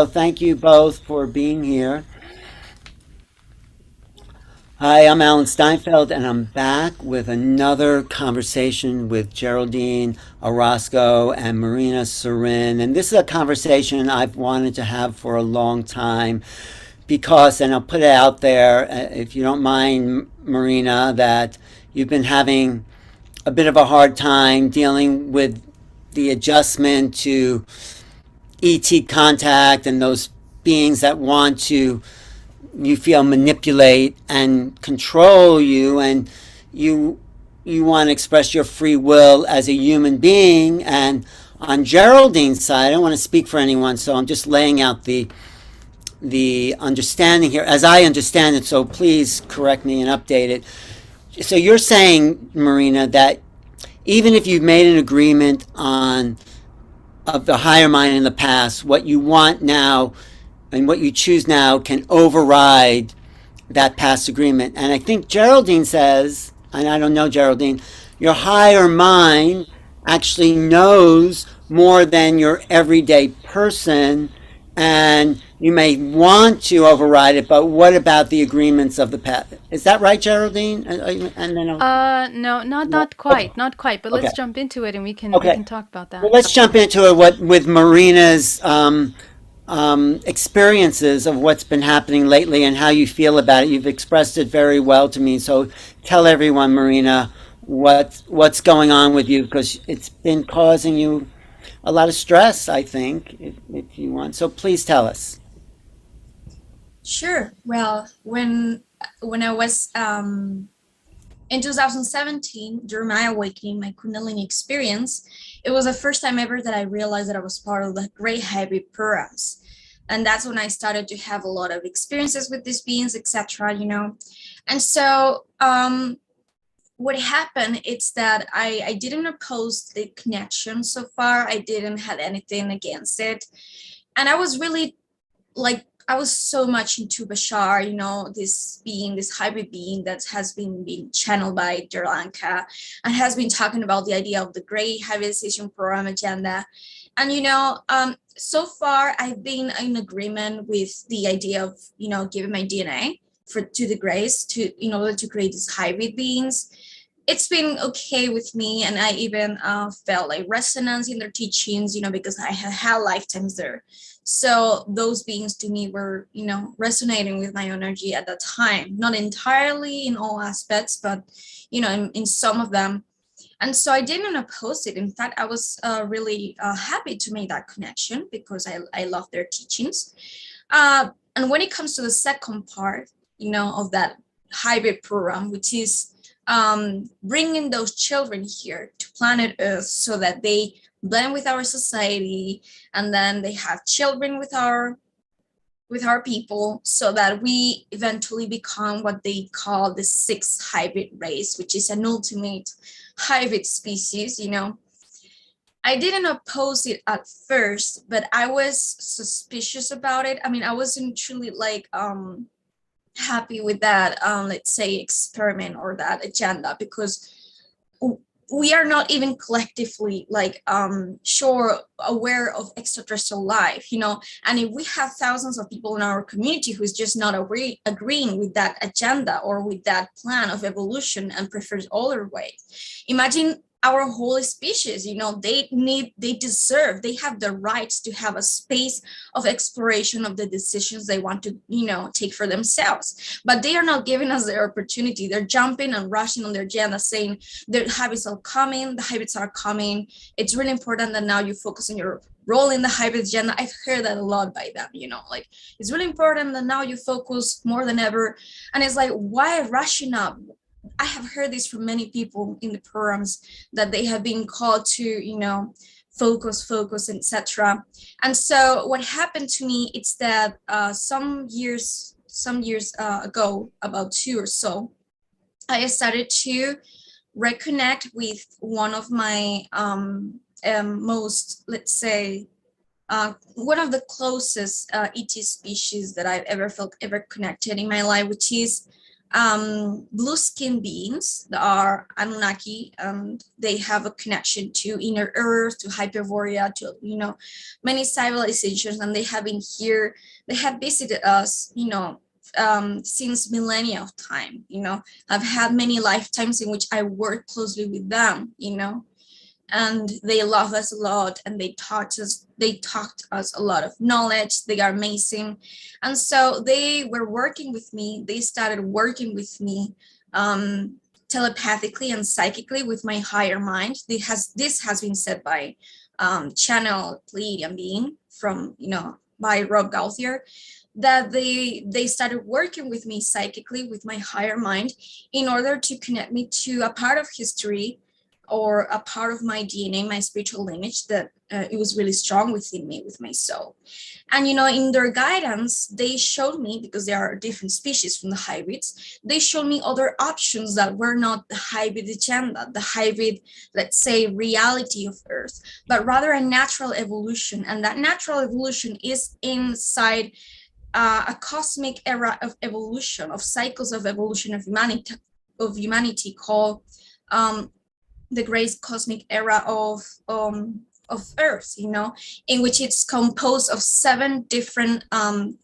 Thank you both for being here. Hi, I'm Alan Steinfeld, and I'm back with another conversation with Geraldine Oroazco and Marina Seren. And this is a conversation I've wanted to have for a long time because, and I'll put it out there, if you don't mind, Marina, that you've been having a bit of a hard time dealing with the adjustment to ET contact and those beings that want to, you feel, manipulate and control you, and you you want to express your free will as a human being. And on Geraldine's side, I don't want to speak for anyone, so I'm just laying out the understanding here as I understand it, so please correct me and update it. So you're saying, Marina, that even if you've made an agreement on of the higher mind in the past, what you want now and what you choose now can override that past agreement. And I think Geraldine says, and I don't know Geraldine, your higher mind actually knows more than your everyday person, and you may want to override it, but what about the agreements of the past? Is that right, Geraldine? And then No, not no, not okay, quite, not quite. But okay, let's jump into it, and we can okay. talk about Well, that. let's jump into it. What with Marina's experiences of what's been happening lately and how you feel about it. You've expressed it very well to me. So tell everyone, Marina, what's going on with you, because it's been causing you a lot of stress, I think, if you want. So please tell us. Sure. Well, when I was in 2017, during my awakening, my Kundalini experience, it was the first time ever that I realized that I was part of the great hybrid programs. And that's when I started to have a lot of experiences with these beings, etc. And so what happened is that I didn't oppose the connection so far. I didn't have anything against it. And I was really like I was so much into Bashar, this hybrid being that has been being channeled by Darryl Anka and has been talking about the idea of the great hybridization program agenda. And so far I've been in agreement with the idea of giving my DNA for to the grays to in order to create these hybrid beings. It's been okay with me, and I even felt like resonance in their teachings, because I had had lifetimes there. So those beings to me were, resonating with my energy at that time, not entirely in all aspects, but in some of them. And so I didn't oppose it. In fact, I was really happy to make that connection because I love their teachings. And when it comes to the second part, of that hybrid program, which is bringing those children here to planet Earth so that they blend with our society, and then they have children with our people, so that we eventually become what they call the sixth hybrid race, which is an ultimate hybrid species. I didn't oppose it at first, but I was suspicious about it. I mean, I wasn't truly like happy with that let's say experiment or that agenda, because we are not even collectively like sure aware of extraterrestrial life. And if we have thousands of people in our community who's just not agreeing with that agenda or with that plan of evolution and prefers other ways, imagine our whole species. They deserve, they have the rights to have a space of exploration of the decisions they want to take for themselves. But they are not giving us the opportunity. They're jumping and rushing on their agenda, saying the habits are coming, the habits are coming. It's really important that now you focus on your role in the hybrid agenda. I've heard that a lot by them, like it's really important that now you focus more than ever. And it's like, why rushing up? I have heard this from many people in the programs, that they have been called to, focus, etc. And so what happened to me is that some years ago, about two or so, I started to reconnect with one of my most, let's say, one of the closest ET species that I've ever felt ever connected in my life, which is blue skin beings that are Anunnaki, and they have a connection to inner earth, to Hyperborea, to, you know, many civilizations, and they have been here, they have visited us, you know, since millennia of time, you know. I've had many lifetimes in which I worked closely with them, you know, and they love us a lot, and they taught us a lot of knowledge. They are amazing. And so they were working with me, they started working with me, telepathically and psychically with my higher mind. This has been said by channel Pleiadian being from, you know, by Rob Gauthier, that they started working with me psychically with my higher mind in order to connect me to a part of history or a part of my DNA, my spiritual lineage, that it was really strong within me, with my soul. And, you know, in their guidance, they showed me, because there are different species from the hybrids, they showed me other options that were not the hybrid agenda, the hybrid, let's say, reality of Earth, but rather a natural evolution. And that natural evolution is inside a cosmic era of evolution, of cycles of evolution of humanity called the great cosmic era of Earth, you know, in which it's composed of 7 different,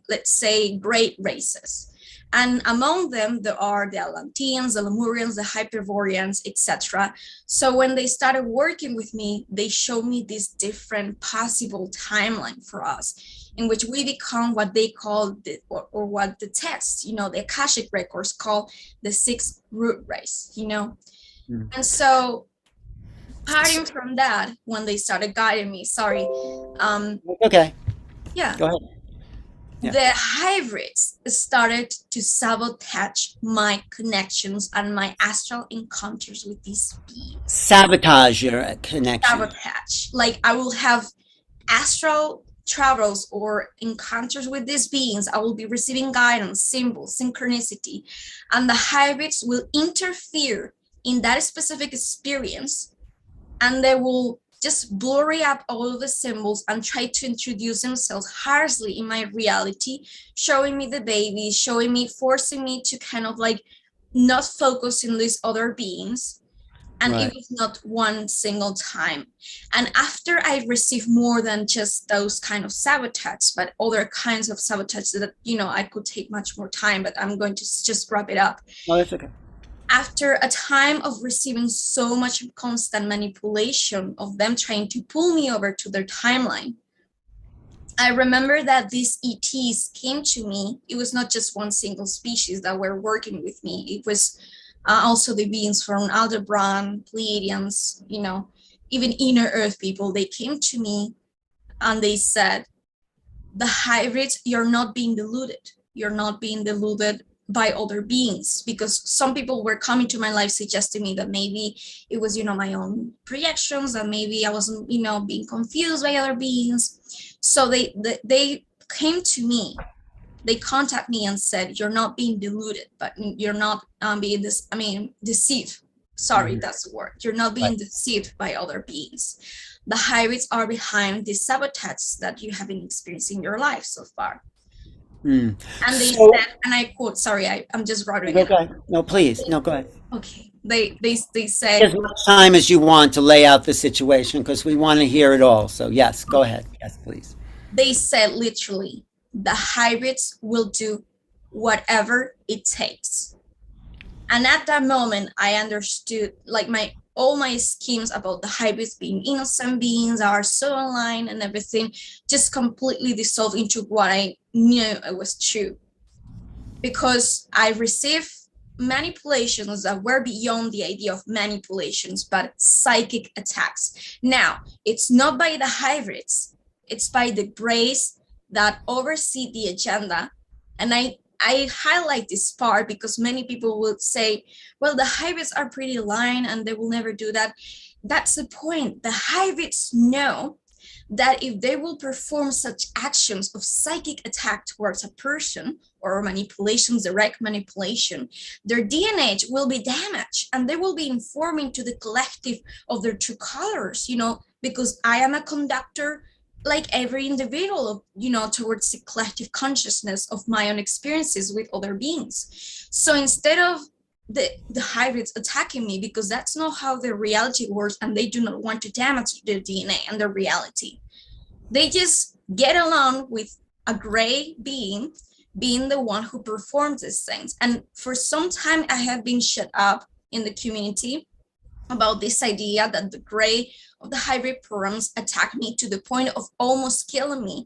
let's say, great races. And among them, there are the Atlanteans, the Lemurians, the Hyperboreans, etc. So when they started working with me, they showed me this different possible timeline for us, in which we become what they call, or what the text, you know, the Akashic records call the 6th root race, you know. Mm. And so parting from that, when they started guiding me, okay. Yeah. Go ahead. Yeah. The hybrids started to sabotage my connections and my astral encounters with these beings. Sabotage your connection. Sabotage. Like, I will have astral travels or encounters with these beings. I will be receiving guidance, symbols, synchronicity, and the hybrids will interfere in that specific experience, and they will just blurry up all of the symbols and try to introduce themselves harshly in my reality, showing me the baby, showing me, forcing me to kind of like not focus in these other beings. And right. It was not one single time. And after I received more than just those kind of sabotage, but other kinds of sabotage that, you know, I could take much more time, but I'm going to just wrap it up. Oh, that's okay. After a time of receiving so much constant manipulation of them trying to pull me over to their timeline, I remember that these ETs came to me. It was not just one single species that were working with me. It was also the beings from Aldebaran, Pleiadians, you know, even inner earth people. They came to me and they said, the hybrids, you're not being deluded. You're not being deluded by other beings, because some people were coming to my life suggesting me that maybe it was, you know, my own projections, and maybe I wasn't, you know, being confused by other beings. So they came to me, they contact me and said, you're not being deluded, but you're not being deceived. Sorry, that's the word. You're not being deceived by other beings. The hybrids are behind the sabotage that you have been experiencing in your life so far. And they said, and I quote, sorry, I'm just ruttering. Okay. No, please. No, go ahead. Okay. They say as much time as you want to lay out the situation, because we want to hear it all. So yes, go ahead. Yes, please. They said literally, the hybrids will do whatever it takes. And at that moment, I understood, like, all my schemes about the hybrids being innocent beings are so aligned and everything just completely dissolved into what I knew it was true. Because I received manipulations that were beyond the idea of manipulations, but psychic attacks. Now, it's not by the hybrids, it's by the grace that oversee the agenda. And I highlight this part because many people would say, well, the hybrids are pretty aligned and they will never do that. That's the point. The hybrids know that if they will perform such actions of psychic attack towards a person or manipulations, direct manipulation, their DNA will be damaged and they will be informing to the collective of their true colors, you know, because I am a conductor like every individual, towards the collective consciousness of my own experiences with other beings. So instead of the hybrids attacking me, because that's not how their reality works, and they do not want to damage their DNA and their reality, they just get along with a gray being being the one who performs these things. And for some time, I have been shut up in the community about this idea that the gray of the hybrid programs attack me to the point of almost killing me.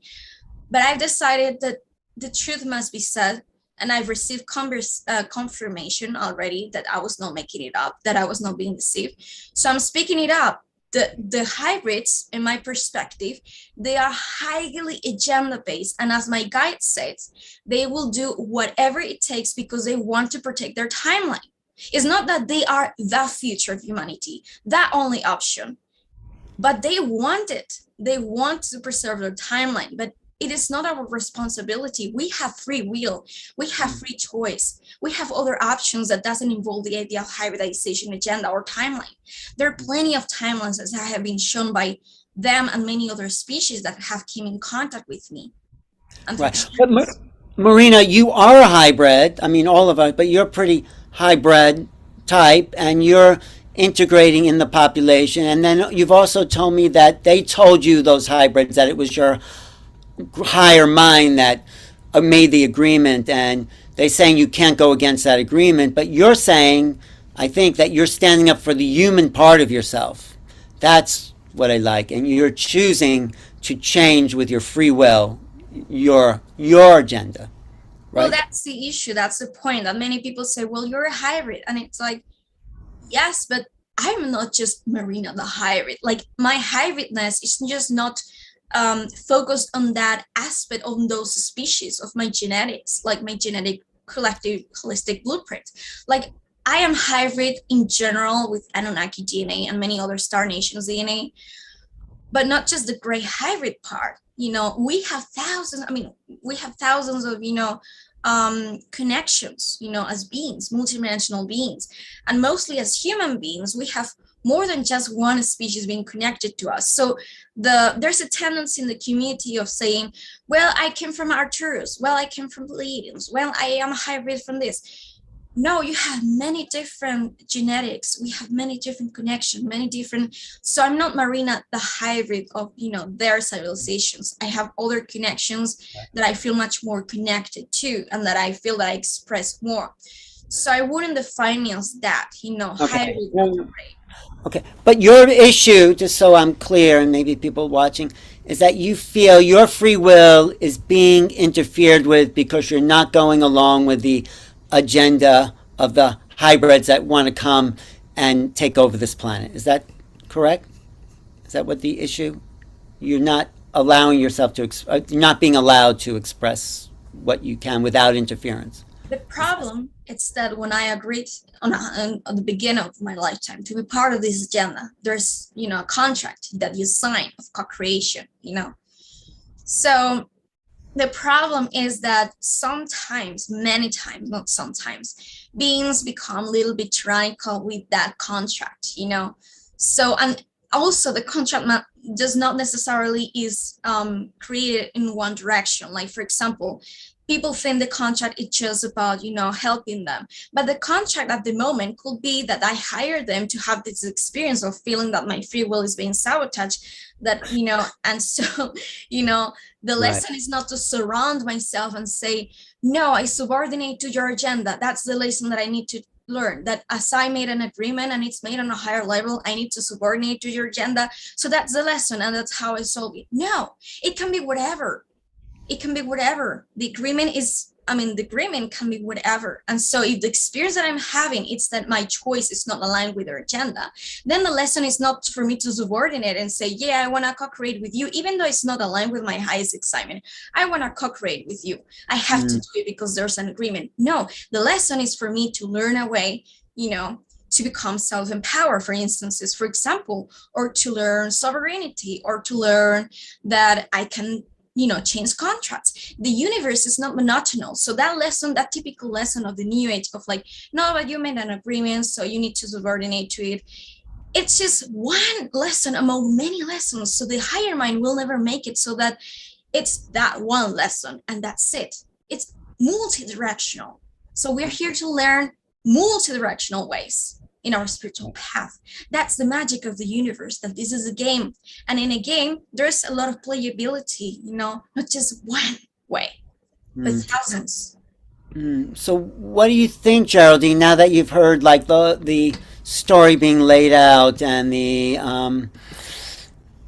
But I've decided that the truth must be said, and I've received confirmation already that I was not making it up, that I was not being deceived. So I'm speaking it up. The hybrids, in my perspective, they are highly agenda-based, and as my guide says, they will do whatever it takes because they want to protect their timeline. It's not that they are the future of humanity, that only option, but they want it. They want to preserve their timeline, but it is not our responsibility. We have free will. We have free choice. We have other options that doesn't involve the idea of hybridization agenda or timeline. There are plenty of timelines that have been shown by them and many other species that have came in contact with me. Right. But Marina, you are a hybrid. I mean, all of us, but you're pretty hybrid type, and you're integrating in the population. And then you've also told me that they told you, those hybrids, that it was your higher mind that made the agreement, and they're saying you can't go against that agreement. But you're saying, I think, that you're standing up for the human part of yourself. That's what I like. And you're choosing to change with your free will, your agenda. Right? Well, that's the issue. That's the point, that many people say, well, you're a hybrid. And it's like, yes, but I'm not just Marina the hybrid. Like, my hybridness is just not focused on that aspect of those species of my genetics, like my genetic collective holistic blueprint. Like, I am hybrid in general with Anunnaki DNA and many other Star Nations DNA, but not just the gray hybrid part. We have thousands of, connections, as beings, multidimensional beings. And mostly as human beings, we have more than just one species being connected to us. So there's a tendency in the community of saying, well, I came from Arcturus, well, I came from Pleiadians, well, I am a hybrid from this. No, you have many different genetics. We have many different connections, many different. So I'm not Marina, the hybrid of, their civilizations. I have other connections that I feel much more connected to, and that I feel that I express more. So I wouldn't define me as that, Okay. hybrid. Okay, but your issue, just so I'm clear, and maybe people watching, is that you feel your free will is being interfered with because you're not going along with the agenda of the hybrids that want to come and take over this planet. Is that correct? Is that what the issue? You're not allowing yourself to, you're not being allowed to express what you can without interference. The problem is that when I agreed on the beginning of my lifetime to be part of this agenda, there's, a contract that you sign of co-creation, So the problem is that sometimes, many times, not sometimes, beings become a little bit tyrannical with that contract, So, and also the contract does not necessarily is created in one direction. Like, for example, people think the contract is just about, helping them. But the contract at the moment could be that I hire them to have this experience of feeling that my free will is being sabotaged, that, and so, the lesson is not to surround myself and say, no, I subordinate to your agenda. That's the lesson that I need to learn, that as I made an agreement and it's made on a higher level, I need to subordinate to your agenda. So that's the lesson, and that's how I solve it. No, it can be whatever. It can be whatever. The agreement can be whatever. And so if the experience that I'm having, it's that my choice is not aligned with their agenda, then the lesson is not for me to subordinate and say, yeah, I want to co-create with you, even though it's not aligned with my highest excitement. I want to co-create with you. I have to do it because there's an agreement. No, the lesson is for me to learn a way, to become self-empowered, for instances, for example, or to learn sovereignty, or to learn that I can change contracts. The universe is not monotonous. So that lesson, that typical lesson of the new age of like, no, but you made an agreement, so you need to subordinate to it. it's just one lesson among many lessons. So the higher mind will never make it so that it's that one lesson and that's it. It's multidirectional. So we're here to learn multidirectional ways in our spiritual path. That's the magic of the universe, that this is a game. And in a game, there's a lot of playability, not just one way, but thousands. So what do you think, Geraldine, now that you've heard like the story being laid out and the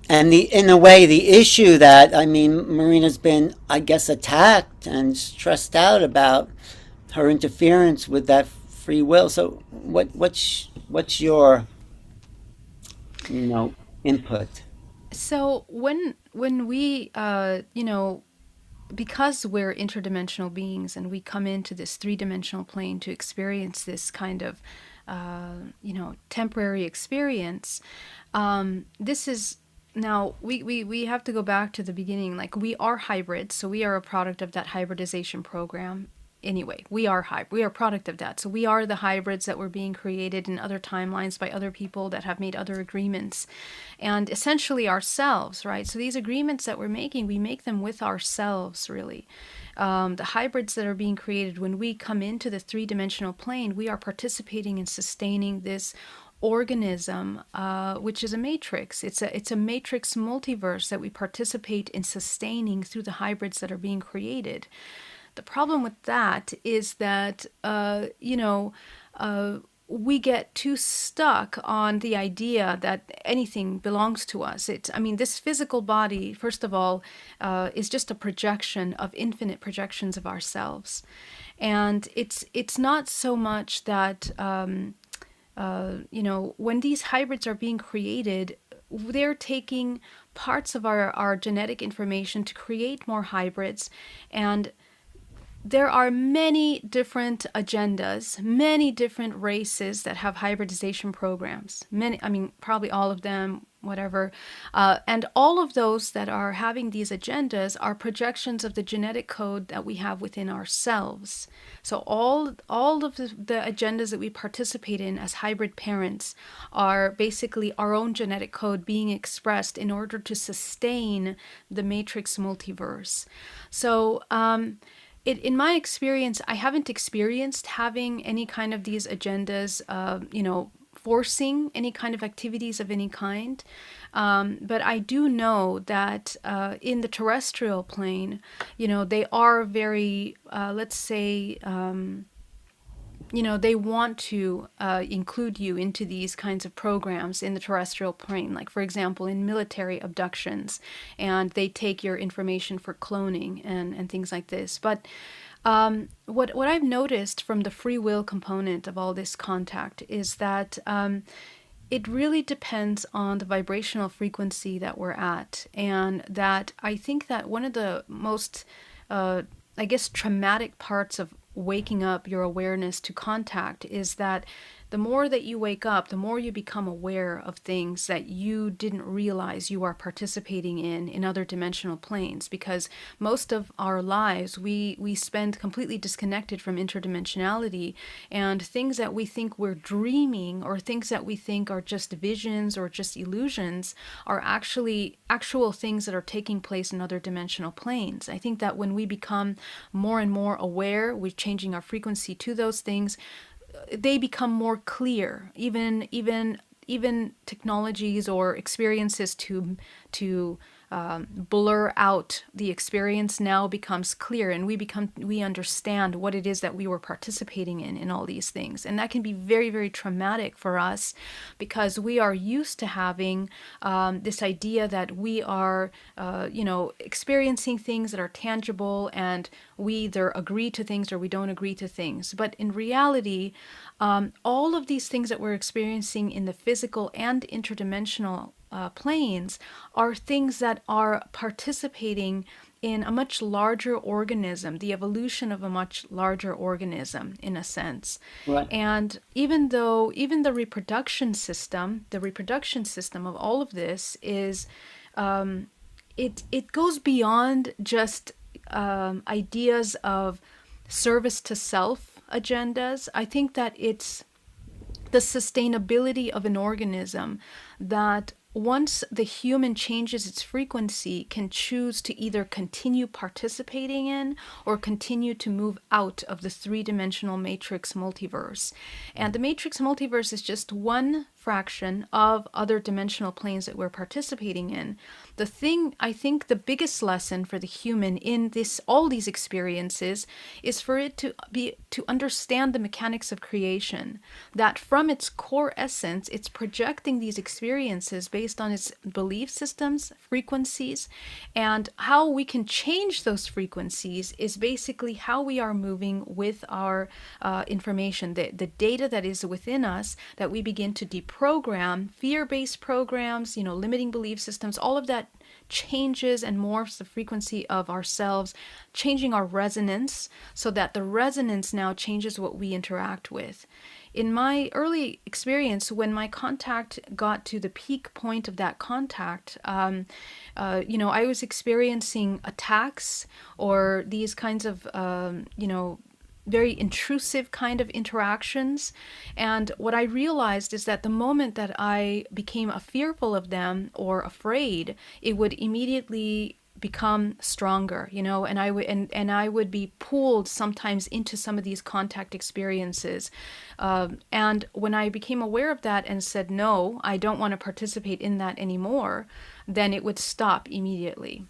in a way the issue that I mean Marina's been, I guess, attacked and stressed out about her interference with that free will. So what's your input? So when we because we're interdimensional beings and we come into this three-dimensional plane to experience this kind of temporary experience, this is now we have to go back to the beginning. Like, we are hybrids, so we are a product of that hybridization program. Anyway, we are a product of that. So we are the hybrids that were being created in other timelines by other people that have made other agreements, and essentially ourselves, right? So these agreements that we're making, we make them with ourselves, really. The hybrids that are being created, when we come into the three-dimensional plane, we are participating in sustaining this organism, which is a matrix. It's a matrix multiverse that we participate in sustaining through the hybrids that are being created. The problem with that is that, we get too stuck on the idea that anything belongs to us. This physical body, first of all, is just a projection of infinite projections of ourselves. And it's not so much that, when these hybrids are being created, they're taking parts of our genetic information to create more hybrids. And there are many different agendas, many different races that have hybridization programs. Probably all of them, whatever. And all of those that are having these agendas are projections of the genetic code that we have within ourselves. So all of the agendas that we participate in as hybrid parents are basically our own genetic code being expressed in order to sustain the matrix multiverse. So, in my experience, I haven't experienced having any kind of these agendas, forcing any kind of activities of any kind. But I do know that in the terrestrial plane, they are very, let's say, they want to include you into these kinds of programs in the terrestrial plane, like, for example, in military abductions, and they take your information for cloning and things like this. But what I've noticed from the free will component of all this contact is that it really depends on the vibrational frequency that we're at, and that I think that one of the most, traumatic parts of waking up your awareness to contact is that the more that you wake up, the more you become aware of things that you didn't realize you are participating in other dimensional planes. Because most of our lives, we spend completely disconnected from interdimensionality, and things that we think we're dreaming, or things that we think are just visions or just illusions, are actually actual things that are taking place in other dimensional planes. I think that when we become more and more aware, we're changing our frequency to those things, they become more clear. Even technologies or experiences to blur out the experience now becomes clear, and we understand what it is that we were participating in all these things. And that can be very, very traumatic for us, because we are used to having this idea that we are experiencing things that are tangible, and we either agree to things or we don't agree to things. But in reality, all of these things that we're experiencing in the physical and interdimensional planes are things that are participating in a much larger organism, the evolution of a much larger organism, in a sense. Right. And even the reproduction system of all of this is, it goes beyond just ideas of service to self agendas. I think that it's the sustainability of an organism, that once the human changes its frequency, can choose to either continue participating in or continue to move out of the three-dimensional matrix multiverse. And the matrix multiverse is just one fraction of other dimensional planes that we're participating in. The thing, I think the biggest lesson for the human in all these experiences is for it to understand the mechanics of creation, that from its core essence, it's projecting these experiences based on its belief systems, frequencies, and how we can change those frequencies is basically how we are moving with our information, the data that is within us, that we begin to deprogram, fear-based programs, limiting belief systems, all of that changes and morphs the frequency of ourselves, changing our resonance so that the resonance now changes what we interact with. In my early experience, when my contact got to the peak point of that contact, I was experiencing attacks or these kinds of, very intrusive kind of interactions. And what I realized is that the moment that I became fearful of them or afraid, it would immediately become stronger, and I would be pulled sometimes into some of these contact experiences. And when I became aware of that and said, no, I don't want to participate in that anymore, then it would stop immediately.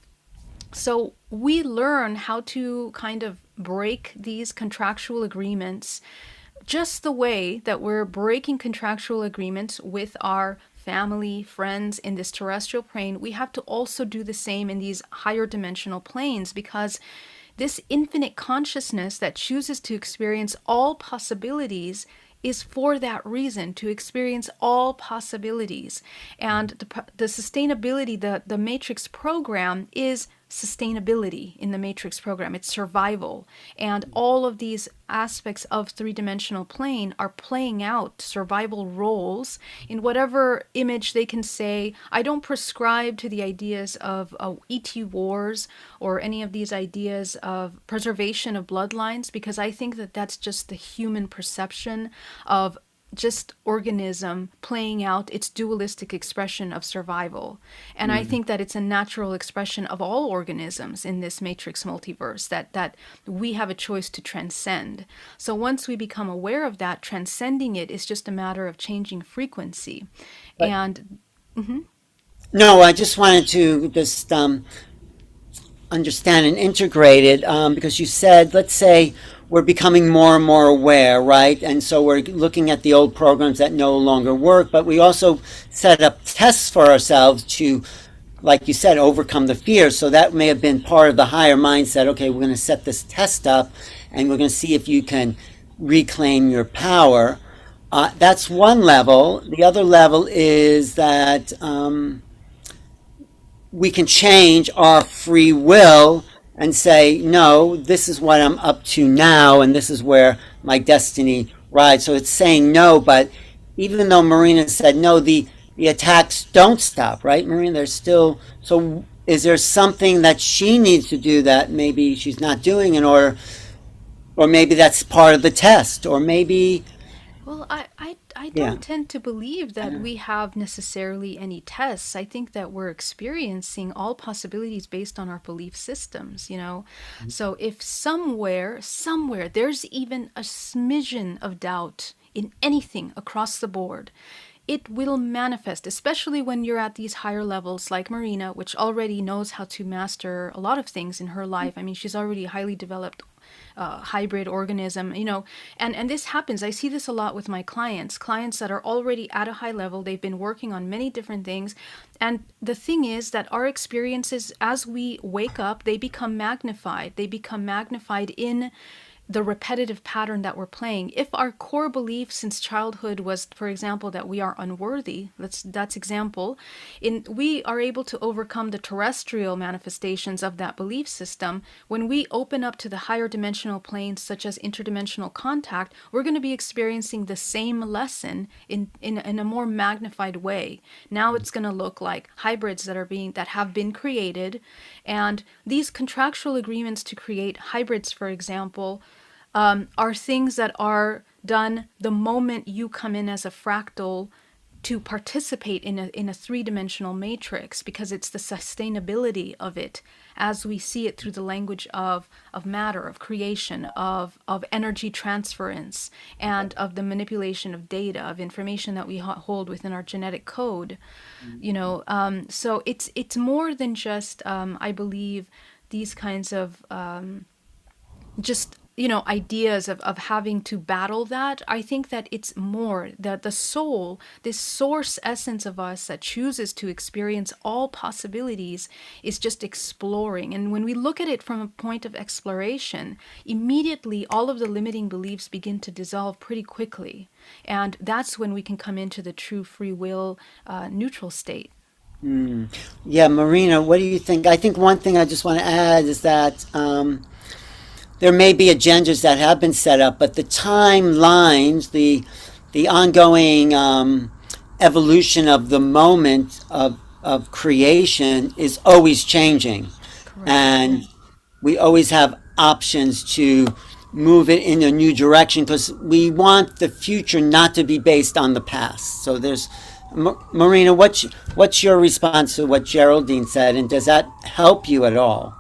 So we learn how to kind of break these contractual agreements just the way that we're breaking contractual agreements with our family, friends in this terrestrial plane. We have to also do the same in these higher dimensional planes, because this infinite consciousness that chooses to experience all possibilities is for that reason, to experience all possibilities. And the sustainability, the Matrix program is sustainability in the Matrix program. It's survival. And all of these aspects of three-dimensional plane are playing out survival roles in whatever image they can say. I don't prescribe to the ideas of ET wars or any of these ideas of preservation of bloodlines, because I think that that's just the human perception of just organism playing out its dualistic expression of survival. And I think that it's a natural expression of all organisms in this matrix multiverse that we have a choice to transcend. So once we become aware of that, transcending it is just a matter of changing frequency. But, and no, I just wanted to just understand and integrate it, because you said, let's say we're becoming more and more aware, right? And so we're looking at the old programs that no longer work, but we also set up tests for ourselves to, like you said, overcome the fear. So that may have been part of the higher mindset. Okay, we're going to set this test up and we're going to see if you can reclaim your power. That's one level. The other level is that we can change our free will and say, no, this is what I'm up to now, and this is where my destiny rides. So it's saying no, but even though Marina said no, the attacks don't stop, right, Marina? There's still, so is there something that she needs to do that maybe she's not doing in order, or maybe that's part of the test, or maybe... Well, I don't tend to believe that we have necessarily any tests. I think that we're experiencing all possibilities based on our belief systems, So if somewhere, there's even a smidgen of doubt in anything across the board, it will manifest, especially when you're at these higher levels like Marina, which already knows how to master a lot of things in her life. I mean, she's already a highly developed hybrid organism, and this happens. I see this a lot with my clients that are already at a high level. They've been working on many different things. And the thing is that our experiences, as we wake up, they become magnified. They become magnified in the repetitive pattern that we're playing. If our core belief since childhood was, for example, that we are unworthy, that's example, we are able to overcome the terrestrial manifestations of that belief system. When we open up to the higher dimensional planes, such as interdimensional contact, we're going to be experiencing the same lesson in a more magnified way. Now it's going to look like hybrids that have been created, and these contractual agreements to create hybrids, for example, are things that are done the moment you come in as a fractal to participate in a three-dimensional matrix, because it's the sustainability of it as we see it through the language of matter, of creation, of energy transference, and of the manipulation of data, of information that we hold within our genetic code. So it's more than just, I believe, these kinds of just ideas of having to battle that. I think that it's more that the soul, this source essence of us that chooses to experience all possibilities, is just exploring. And when we look at it from a point of exploration, immediately all of the limiting beliefs begin to dissolve pretty quickly. And that's when we can come into the true free will, neutral state. Yeah, Marina, what do you think? I think one thing I just want to add is that there may be agendas that have been set up, but the timelines, the ongoing evolution of the moment of creation is always changing. Correct. And we always have options to move it in a new direction because we want the future not to be based on the past. So there's, Marina, what's your response to what Geraldine said, and does that help you at all?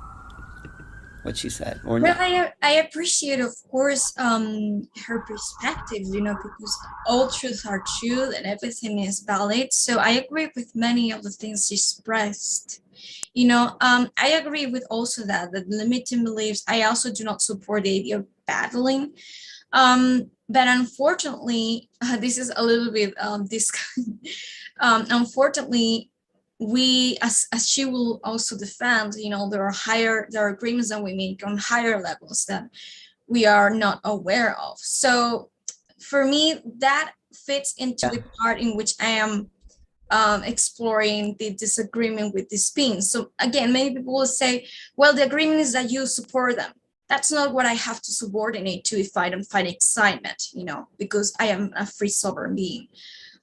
What she said, or Well, not? I appreciate, of course, her perspective, because all truths are true and everything is valid. So I agree with many of the things she expressed. I agree with also that the limiting beliefs, I also do not support the idea of battling. But unfortunately, this is a little bit this. Unfortunately, we, as she will also defend, there are agreements that we make on higher levels that we are not aware of. So for me, that fits into the part in which I am exploring the disagreement with these beings. So again, many people will say, well, the agreement is that you support them. That's not what I have to subordinate to if I don't find excitement, because I am a free sovereign being.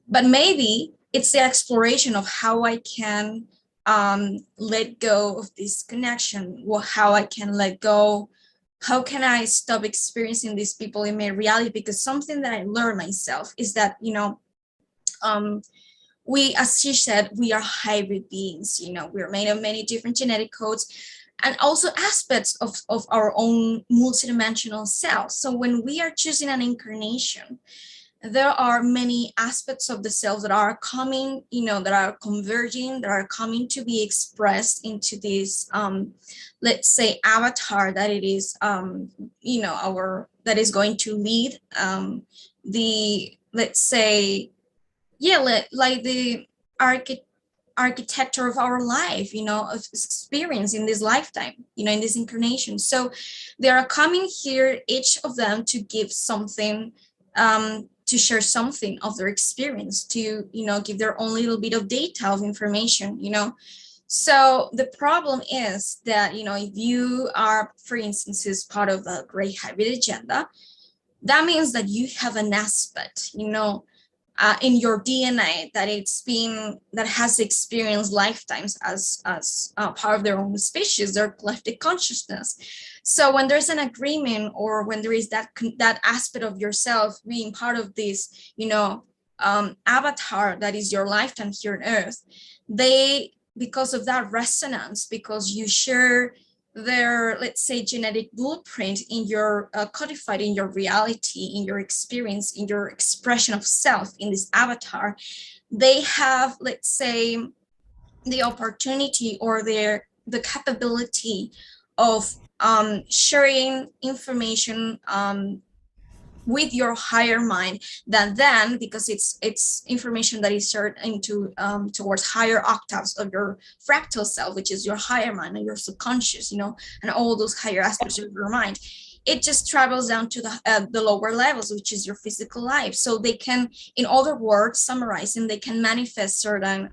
But maybe it's the exploration of how I can let go of this connection, how I can let go, how can I stop experiencing these people in my reality? Because something that I learned myself is that, we, as she said, we are hybrid beings, we're made of many different genetic codes and also aspects of our own multidimensional self. So when we are choosing an incarnation, there are many aspects of the self that are coming, that are converging, that are coming to be expressed into this, let's say, avatar that it is, that is going to lead the, let's say, like the architecture of our life, of experience in this lifetime, in this incarnation. So they are coming here, each of them, to give something, to share something of their experience, to give their own little bit of data, of information. So the problem is that if you are, for instance, is part of the Great Hybrid Agenda, that means that you have an aspect in your DNA that has experienced lifetimes as part of their own species, their collective consciousness. So when there's an agreement, or when there is that aspect of yourself being part of this, avatar that is your lifetime here on Earth, because of that resonance, because you share their, let's say, genetic blueprint in your codified in your reality, in your experience, in your expression of self in this avatar, they have, let's say, the opportunity or the capability of sharing information with your higher mind than because it's information that is shared into towards higher octaves of your fractal self, which is your higher mind and your subconscious, and all those higher aspects of your mind. It just travels down to the lower levels, which is your physical life. So they can, in other words, summarizing, they can manifest certain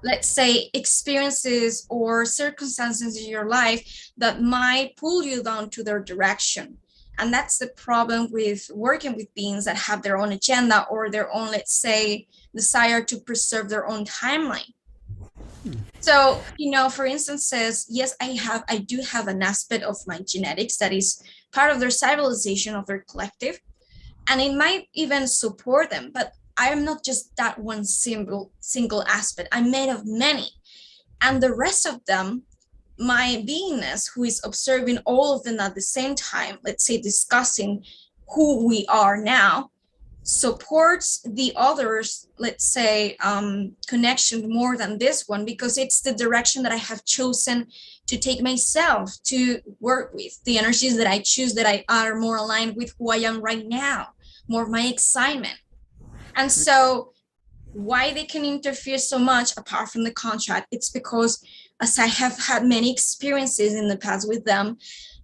let's say, experiences or circumstances in your life that might pull you down to their direction. And that's the problem with working with beings that have their own agenda or their own, let's say, desire to preserve their own timeline. So, for instances, yes, I do have an aspect of my genetics that is part of their civilization, of their collective, and it might even support them. But I am not just that one single aspect. I'm made of many, and the rest of them, my beingness, who is observing all of them at the same time, let's say discussing who we are now, supports the others, let's say, connection more than this one, because it's the direction that I have chosen to take myself to work with, the energies that I choose that are more aligned with who I am right now, more of my excitement. And so why they can interfere so much apart from the contract, it's because, as I have had many experiences in the past with them,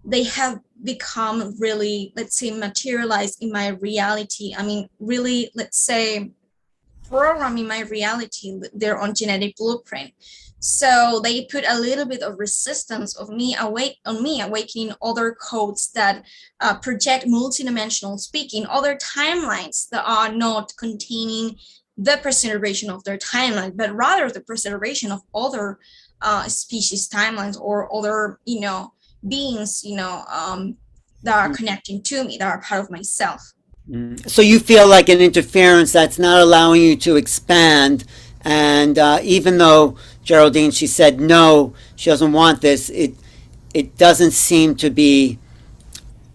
they have become really, let's say, materialized in my reality. I mean, really, let's say, programming my reality, their own genetic blueprint. So they put a little bit of resistance of me awakening other codes that project multidimensional speaking, other timelines that are not containing the preservation of their timeline, but rather the preservation of other species timelines, or other, beings, that are connecting to me, that are part of myself. So you feel like an interference that's not allowing you to expand, and even though Geraldine, she said no, she doesn't want this. It doesn't seem to be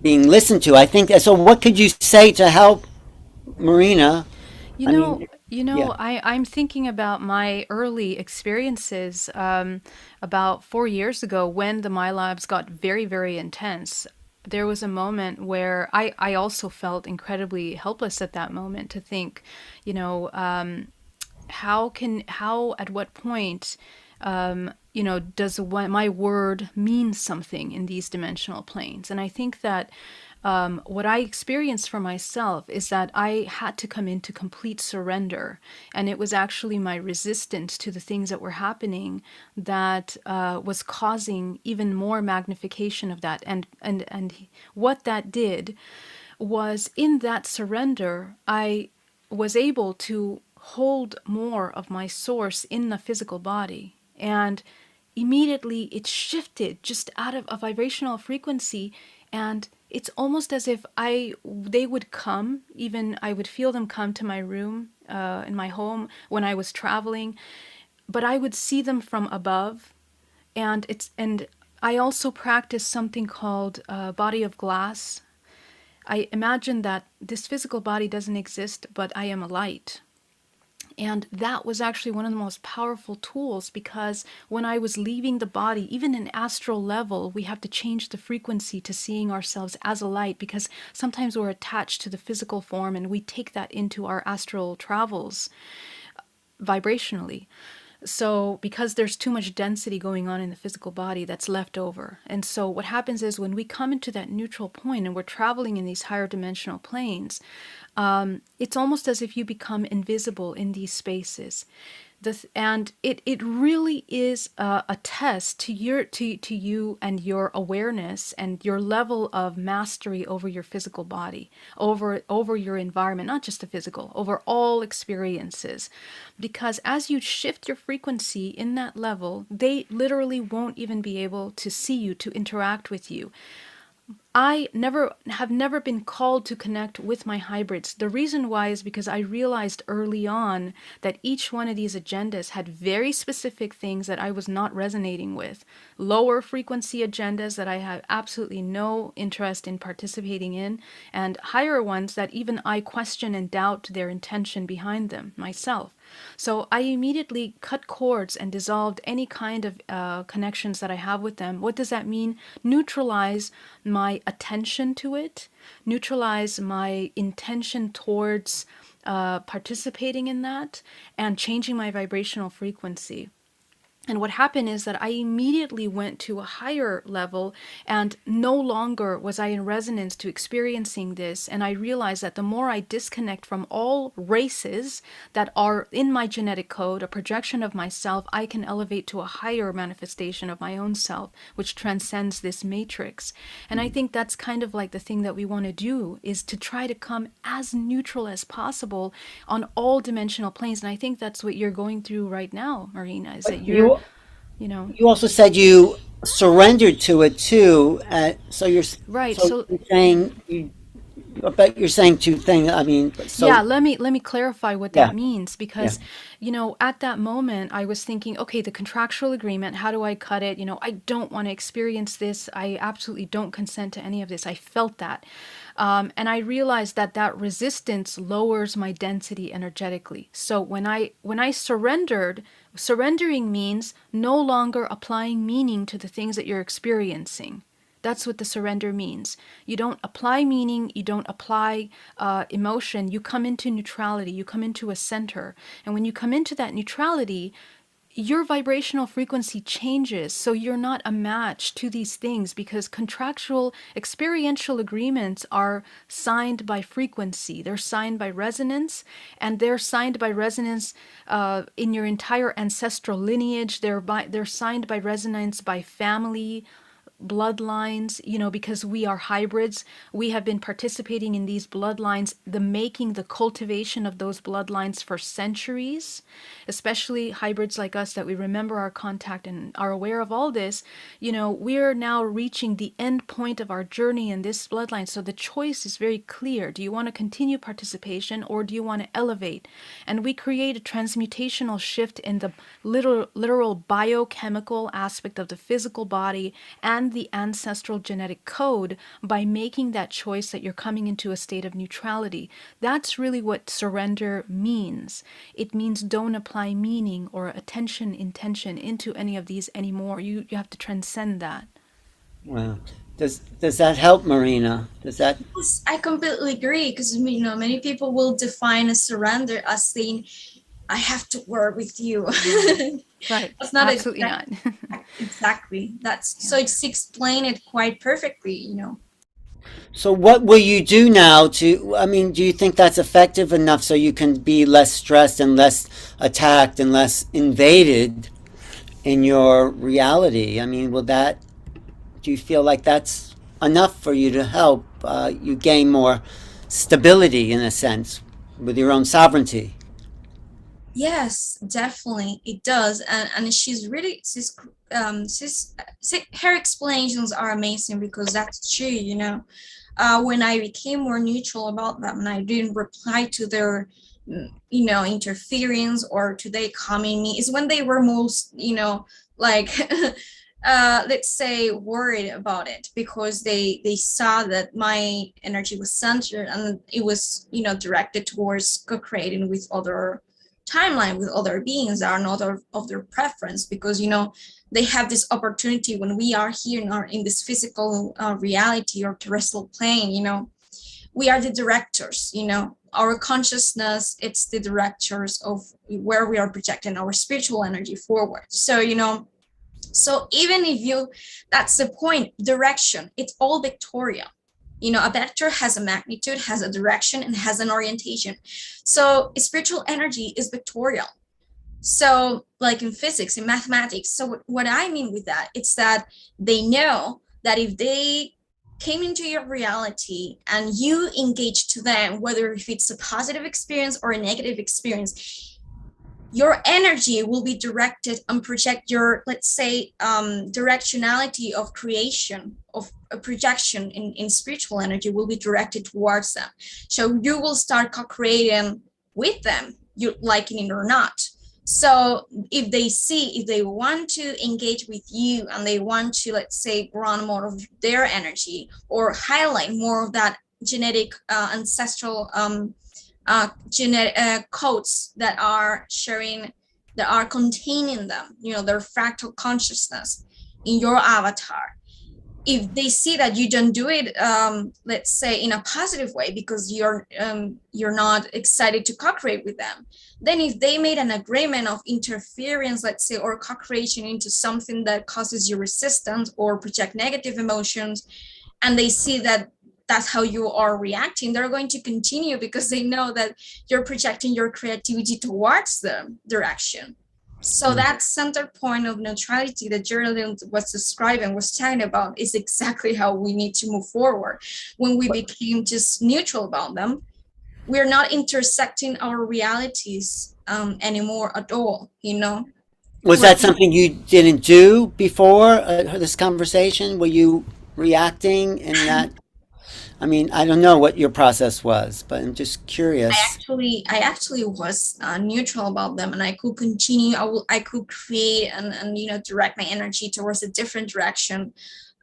being listened to. I think so. What could you say to help Marina? I mean, yeah. I'm thinking about my early experiences about 4 years ago when the MyLabs got very, very intense. There was a moment where I also felt incredibly helpless at that moment to think, you know, at what point, does my word mean something in these dimensional planes? And I think that what I experienced for myself is that I had to come into complete surrender. And it was actually my resistance to the things that were happening that was causing even more magnification of that. And what that did was, in that surrender, I was able to hold more of my source in the physical body. And immediately it shifted just out of a vibrational frequency, and it's almost as if they would come, even I would feel them come to my room in my home when I was traveling, but I would see them from above. And I also practice something called body of glass. I imagine that this physical body doesn't exist, but I am a light. And that was actually one of the most powerful tools, because when I was leaving the body, even in astral level, we have to change the frequency to seeing ourselves as a light, because sometimes we're attached to the physical form and we take that into our astral travels vibrationally. So, because there's too much density going on in the physical body, that's left over. And so, what happens is when we come into that neutral point and we're traveling in these higher dimensional planes, it's almost as if you become invisible in these spaces. And it really is a test to you and your awareness and your level of mastery over your physical body, over your environment, not just the physical, over all experiences. Because as you shift your frequency in that level, they literally won't even be able to see you, to interact with you. I have never been called to connect with my hybrids. The reason why is because I realized early on that each one of these agendas had very specific things that I was not resonating with. Lower frequency agendas that I had absolutely no interest in participating in, and higher ones that even I question and doubt their intention behind them myself. So I immediately cut cords and dissolved any kind of connections that I have with them. What does that mean? Neutralize my attention to it, neutralize my intention towards participating in that, and changing my vibrational frequency. And what happened is that I immediately went to a higher level, and no longer was I in resonance to experiencing this. And I realized that the more I disconnect from all races that are in my genetic code, a projection of myself, I can elevate to a higher manifestation of my own self, which transcends this matrix. And I think that's kind of like the thing that we want to do, is to try to come as neutral as possible on all dimensional planes. And I think that's what you're going through right now, Marina, is that you're You You also said you surrendered to it too. Right. So So you're saying but you're saying two things. I mean, yeah, so let me clarify what yeah, that means, yeah. because at that moment I was thinking, okay, the contractual agreement, how do I cut it? I don't want to experience this. I absolutely don't consent to any of this. I felt that. And I realized that that resistance lowers my density energetically. So when I surrendered, surrendering means no longer applying meaning to the things that you're experiencing. That's what the surrender means. You don't apply meaning, you don't apply emotion. You come into neutrality, you come into a center. And when you come into that neutrality, your vibrational frequency changes, so you're not a match to these things, because contractual experiential agreements are signed by frequency, they're signed by resonance, and they're signed by resonance in your entire ancestral lineage. They're signed by resonance by family bloodlines, because we are hybrids. We have been participating in these bloodlines, the making, the cultivation of those bloodlines for centuries, especially hybrids like us that we remember our contact and are aware of all this. We're now reaching the end point of our journey in this bloodline. So the choice is very clear. Do you want to continue participation, or do you want to elevate? And we create a transmutational shift in the literal biochemical aspect of the physical body and the ancestral genetic code by making that choice that you're coming into a state of neutrality. That's really what surrender means. It means don't apply meaning or attention, intention into any of these anymore. You have to transcend that. Wow. Does that help, Marina? Does that? Yes, I completely agree, because many people will define a surrender as saying, I have to work with you. Right. That's not Absolutely not. exactly. That's Yeah. so it's explained it quite perfectly. So what will you do now to? I mean, do you think that's effective enough so you can be less stressed and less attacked and less invaded in your reality? I mean, will that? Do you feel like that's enough for you to help you gain more stability in a sense with your own sovereignty? Yes, definitely it does, and her explanations are amazing, because that's true. When I became more neutral about them and I didn't reply to their interference or to they coming me, is when they were most like let's say worried about it, because they saw that my energy was centered and it was directed towards co-creating with other timeline, with other beings that are not of their preference, because they have this opportunity when we are here in this physical reality or terrestrial plane. We are the directors. Our consciousness, it's the directors of where we are projecting our spiritual energy forward. So even if that's the point, direction, it's all vectorial. A vector has a magnitude, has a direction, and has an orientation. So spiritual energy is vectorial. So like in physics, in mathematics. So what I mean with that, it's that they know that if they came into your reality and you engage to them, whether if it's a positive experience or a negative experience, your energy will be directed and project your, let's say, directionality of creation, of a projection in spiritual energy will be directed towards them. So you will start co-creating with them, you liking it or not. So if they want to engage with you and they want to, let's say, run more of their energy or highlight more of that genetic ancestral genetic codes that are sharing, that are containing them, their fractal consciousness in your avatar. If they see that you don't do it, let's say in a positive way, because you're not excited to co-create with them, then if they made an agreement of interference, let's say, or co-creation into something that causes you resistance or project negative emotions, and they see that that's how you are reacting, they're going to continue, because they know that you're projecting your creativity towards the direction. So that center point of neutrality that Geraldine was describing, was talking about, is exactly how we need to move forward. When we became just neutral about them, we're not intersecting our realities anymore at all. Was Right. that something you didn't do before this conversation? Were you reacting in that? I mean, I don't know what your process was, but I'm just curious. I actually was neutral about them, and I could continue. I could create and direct my energy towards a different direction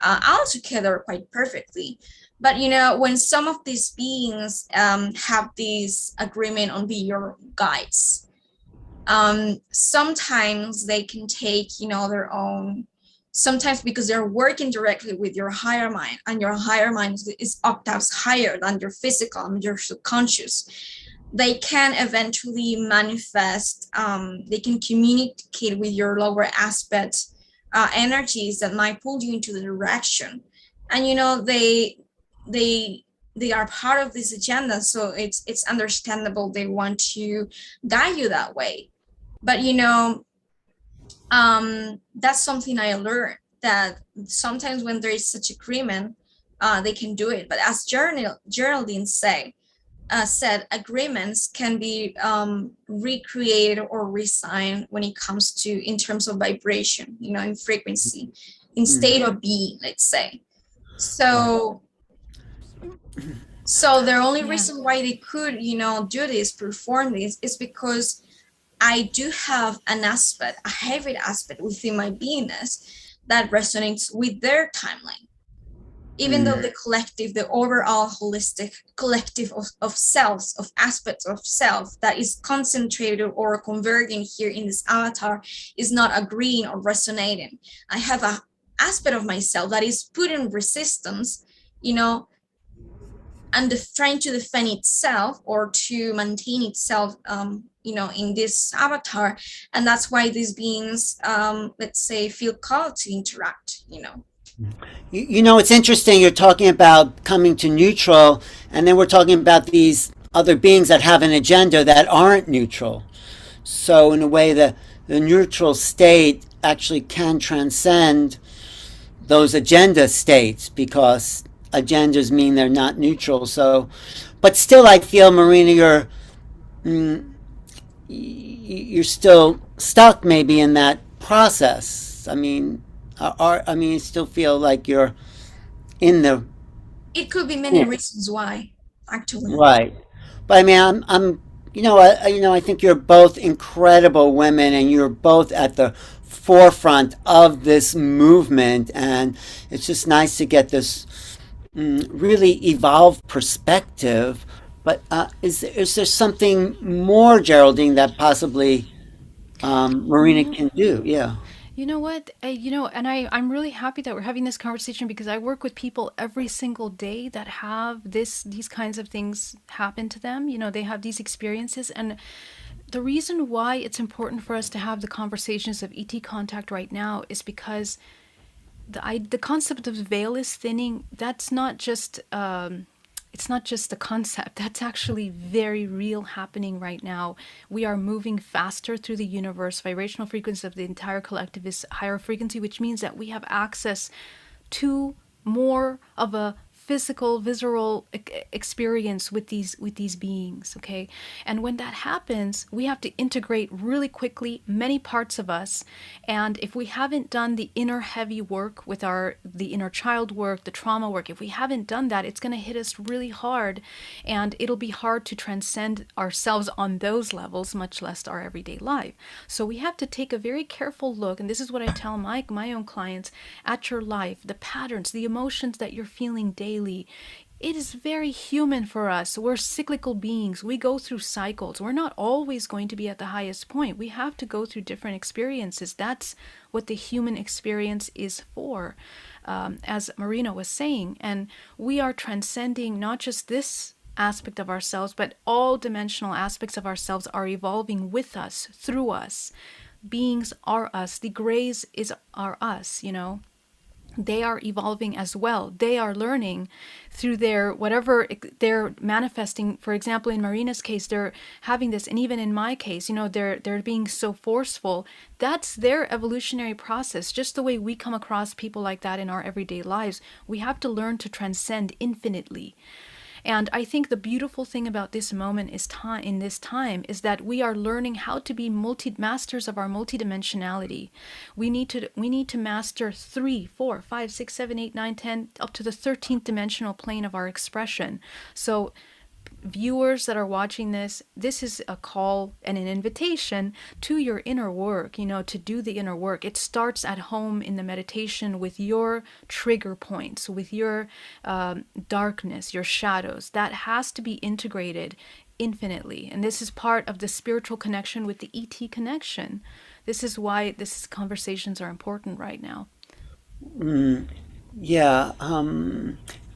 altogether quite perfectly. But when some of these beings have this agreement on be your guides, sometimes they can take their own, sometimes because they're working directly with your higher mind, and your higher mind is octaves higher than your physical and your subconscious. They can eventually manifest, they can communicate with your lower aspect energies that might pull you into the direction. And they they are part of this agenda, so it's understandable they want to guide you that way. But that's something I learned, that sometimes when there is such agreement, they can do it. But as Geraldine said, agreements can be recreated or resigned when it comes to, in terms of vibration, in frequency, in Mm, state of being, let's say. right. So the only Yeah. reason why they could, do this, perform this, is because I do have an aspect, a heavy aspect within my beingness that resonates with their timeline. Even though Mm, the collective, the overall holistic collective of selves, of aspects of self that is concentrated or converging here in this avatar is not agreeing or resonating. I have a aspect of myself that is put in resistance, you know, and trying to defend itself or to maintain itself, in this avatar. And that's why these beings, let's say, feel called to interact. It's interesting. You're talking about coming to neutral, and then we're talking about these other beings that have an agenda that aren't neutral. So, in a way, the neutral state actually can transcend those agenda states because agendas mean they're not neutral. So, but still, I feel, Marina, you're still stuck maybe in that process. I mean, you still feel like you're in the It could be many reasons why, actually. right. But I mean, I think you're both incredible women, and you're both at the forefront of this movement, and it's just nice to get this really evolved perspective. But is there something more, Geraldine, that possibly Marina can do? Yeah. You know what? And I'm really happy that we're having this conversation because I work with people every single day that have these kinds of things happen to them. They have these experiences. And the reason why it's important for us to have the conversations of ET contact right now is because the concept of veil is thinning. That's not just it's not just the concept. That's actually very real happening right now. We are moving faster through the universe. Vibrational frequency of the entire collective is higher frequency, which means that we have access to more of a physical visceral experience with these beings. Okay, and when that happens, we have to integrate really quickly many parts of us. And if we haven't done the inner heavy work with the inner child work, the trauma work, if we haven't done that, it's going to hit us really hard, and it'll be hard to transcend ourselves on those levels, much less our everyday life. So we have to take a very careful look, and this is what I tell my own clients, at your life, the patterns, the emotions that you're feeling daily. It is very human for us. We're cyclical beings. We go through cycles. We're not always going to be at the highest point. We have to go through different experiences. That's what the human experience is for, as Marina was saying. And we are transcending not just this aspect of ourselves, but all dimensional aspects of ourselves are evolving with us, through us. Beings are us. The grays are us. They are evolving as well. They are learning through their whatever they're manifesting. For example, in Marina's case, they're having this, and even in my case, they're being so forceful. That's their evolutionary process. Just the way we come across people like that in our everyday lives, we have to learn to transcend infinitely. And I think the beautiful thing about this moment is time in this time is that we are learning how to be masters of our multidimensionality. We need to master 3, 4, 5, 6, 7, 8, 9, 10, up to the 13th dimensional plane of our expression. So viewers that are watching this, this is a call and an invitation to your inner work, to do the inner work. It starts at home in the meditation with your trigger points, with your darkness, your shadows. That has to be integrated infinitely. And this is part of the spiritual connection with the ET connection. This is why these conversations are important right now. Yeah.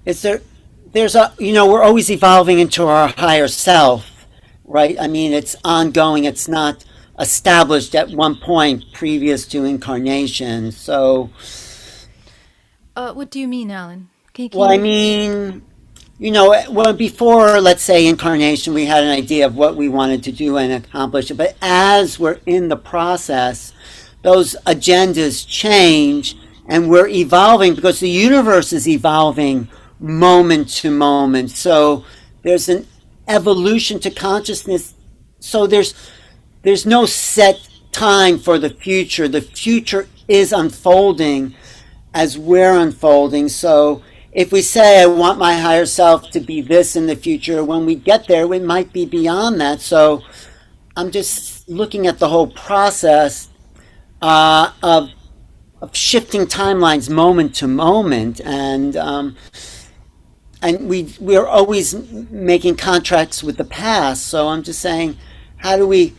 Is there, there's a, we're always evolving into our higher self, right? I mean, it's ongoing. It's not established at one point previous to incarnation. So, What do you mean, Alan? Can well, I you? mean, well, before, let's say, incarnation, we had an idea of what we wanted to do and accomplish. But as we're in the process, those agendas change and we're evolving because the universe is evolving moment to moment. So there's an evolution to consciousness. So there's no set time for the future. The future is unfolding as we're unfolding. So if we say, I want my higher self to be this in the future, when we get there, it might be beyond that. So I'm just looking at the whole process of shifting timelines moment to moment. And we're always making contracts with the past. So I'm just saying, how do we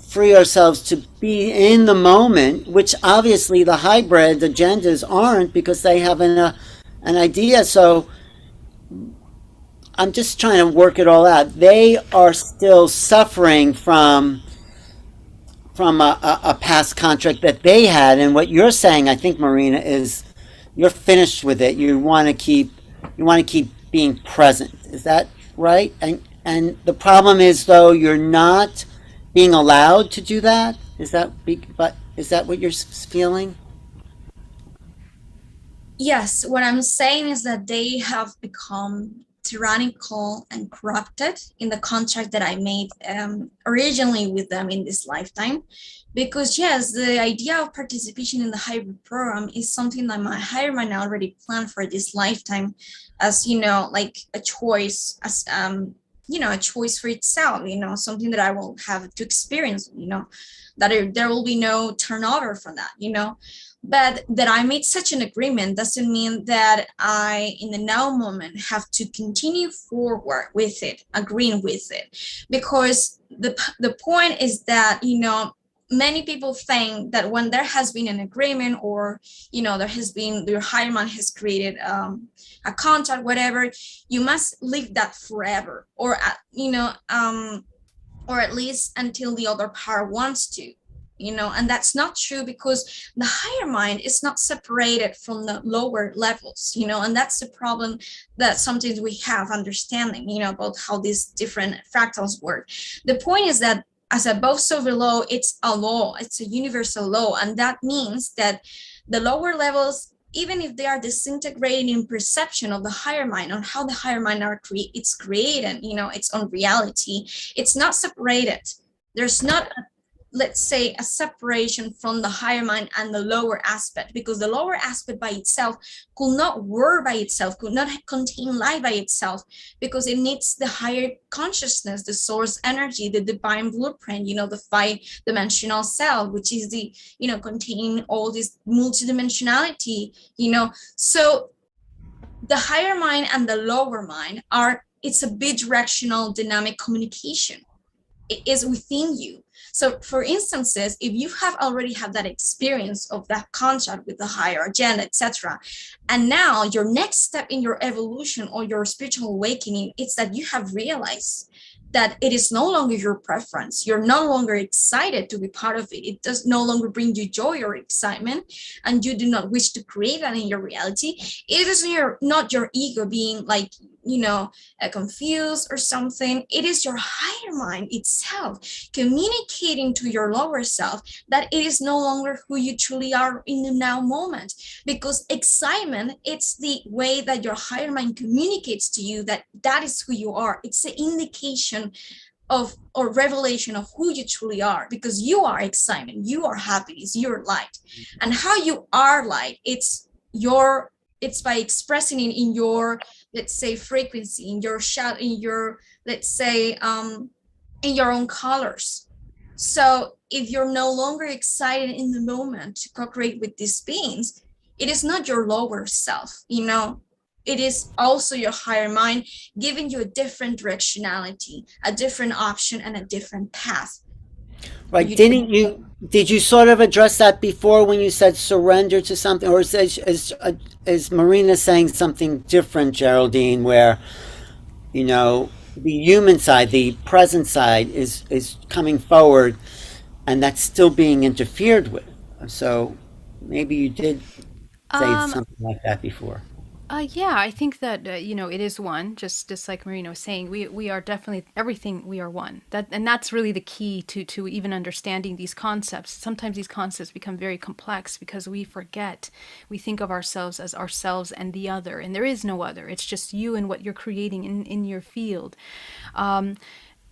free ourselves to be in the moment, which obviously the hybrid agendas aren't because they have an idea. So I'm just trying to work it all out. They are still suffering from a past contract that they had, and what you're saying, I think, Marina, is you're finished with it. You want to keep being present. Is that right? And the problem is, though, you're not being allowed to do that. But is that what you're feeling? Yes, what I'm saying is that they have become tyrannical and corrupted in the contract that I made originally with them in this lifetime. Because yes, the idea of participation in the hybrid program is something that my higher mind already planned for this lifetime, as like a choice, as a choice for itself. Something that I will have to experience. That there will be no turnover from that. But that I made such an agreement doesn't mean that I, in the now moment, have to continue forward with it, agreeing with it, because the point is that many people think that when there has been an agreement, or there has been, your higher mind has created a contract, whatever, you must live that forever, or or at least until the other part wants to. And that's not true, because the higher mind is not separated from the lower levels, and that's the problem that sometimes we have understanding, about how these different fractals work. The point is that as above, so below, it's a law, it's a universal law. And that means that the lower levels, even if they are disintegrating in perception of the higher mind, on how the higher mind it's created, its own reality, it's not separated. There's not, let's say, a separation from the higher mind and the lower aspect, because the lower aspect by itself could not work by itself, could not contain life by itself, because it needs the higher consciousness, the source energy, the divine blueprint, the 5-dimensional cell, which is the, containing all this multidimensionality, So the higher mind and the lower mind it's a bidirectional dynamic communication. It is within you. So for instances, if you have already had that experience of that contract with the higher agenda, etc., and now your next step in your evolution or your spiritual awakening, it's that you have realized that it is no longer your preference. You're no longer excited to be part of it. It does no longer bring you joy or excitement, and you do not wish to create that in your reality. It is not your ego being like confused or something, it is your higher mind itself communicating to your lower self that it is no longer who you truly are in the now moment. Because excitement, it's the way that your higher mind communicates to you that that is who you are. It's the indication of or revelation of who you truly are, because you are excitement, you are happiness, you're light. And how you are light, it's by expressing it in your, let's say, frequency, in your shadow, in your, let's say, in your own colors. So if you're no longer excited in the moment to co-create with these beings, it is not your lower self, it is also your higher mind giving you a different directionality, a different option, and a different path. Right. Did you sort of address that before when you said surrender to something? Or is Marina saying something different, Geraldine, where, the human side, the present side is coming forward and that's still being interfered with? So maybe you did say Um, something like that before. yeah, I think that it is one. Just like Marina was saying, we are definitely everything. We are one. That's really the key to even understanding these concepts. Sometimes these concepts become very complex because we forget. We think of ourselves as ourselves and the other, and there is no other. It's just you and what you're creating in your field.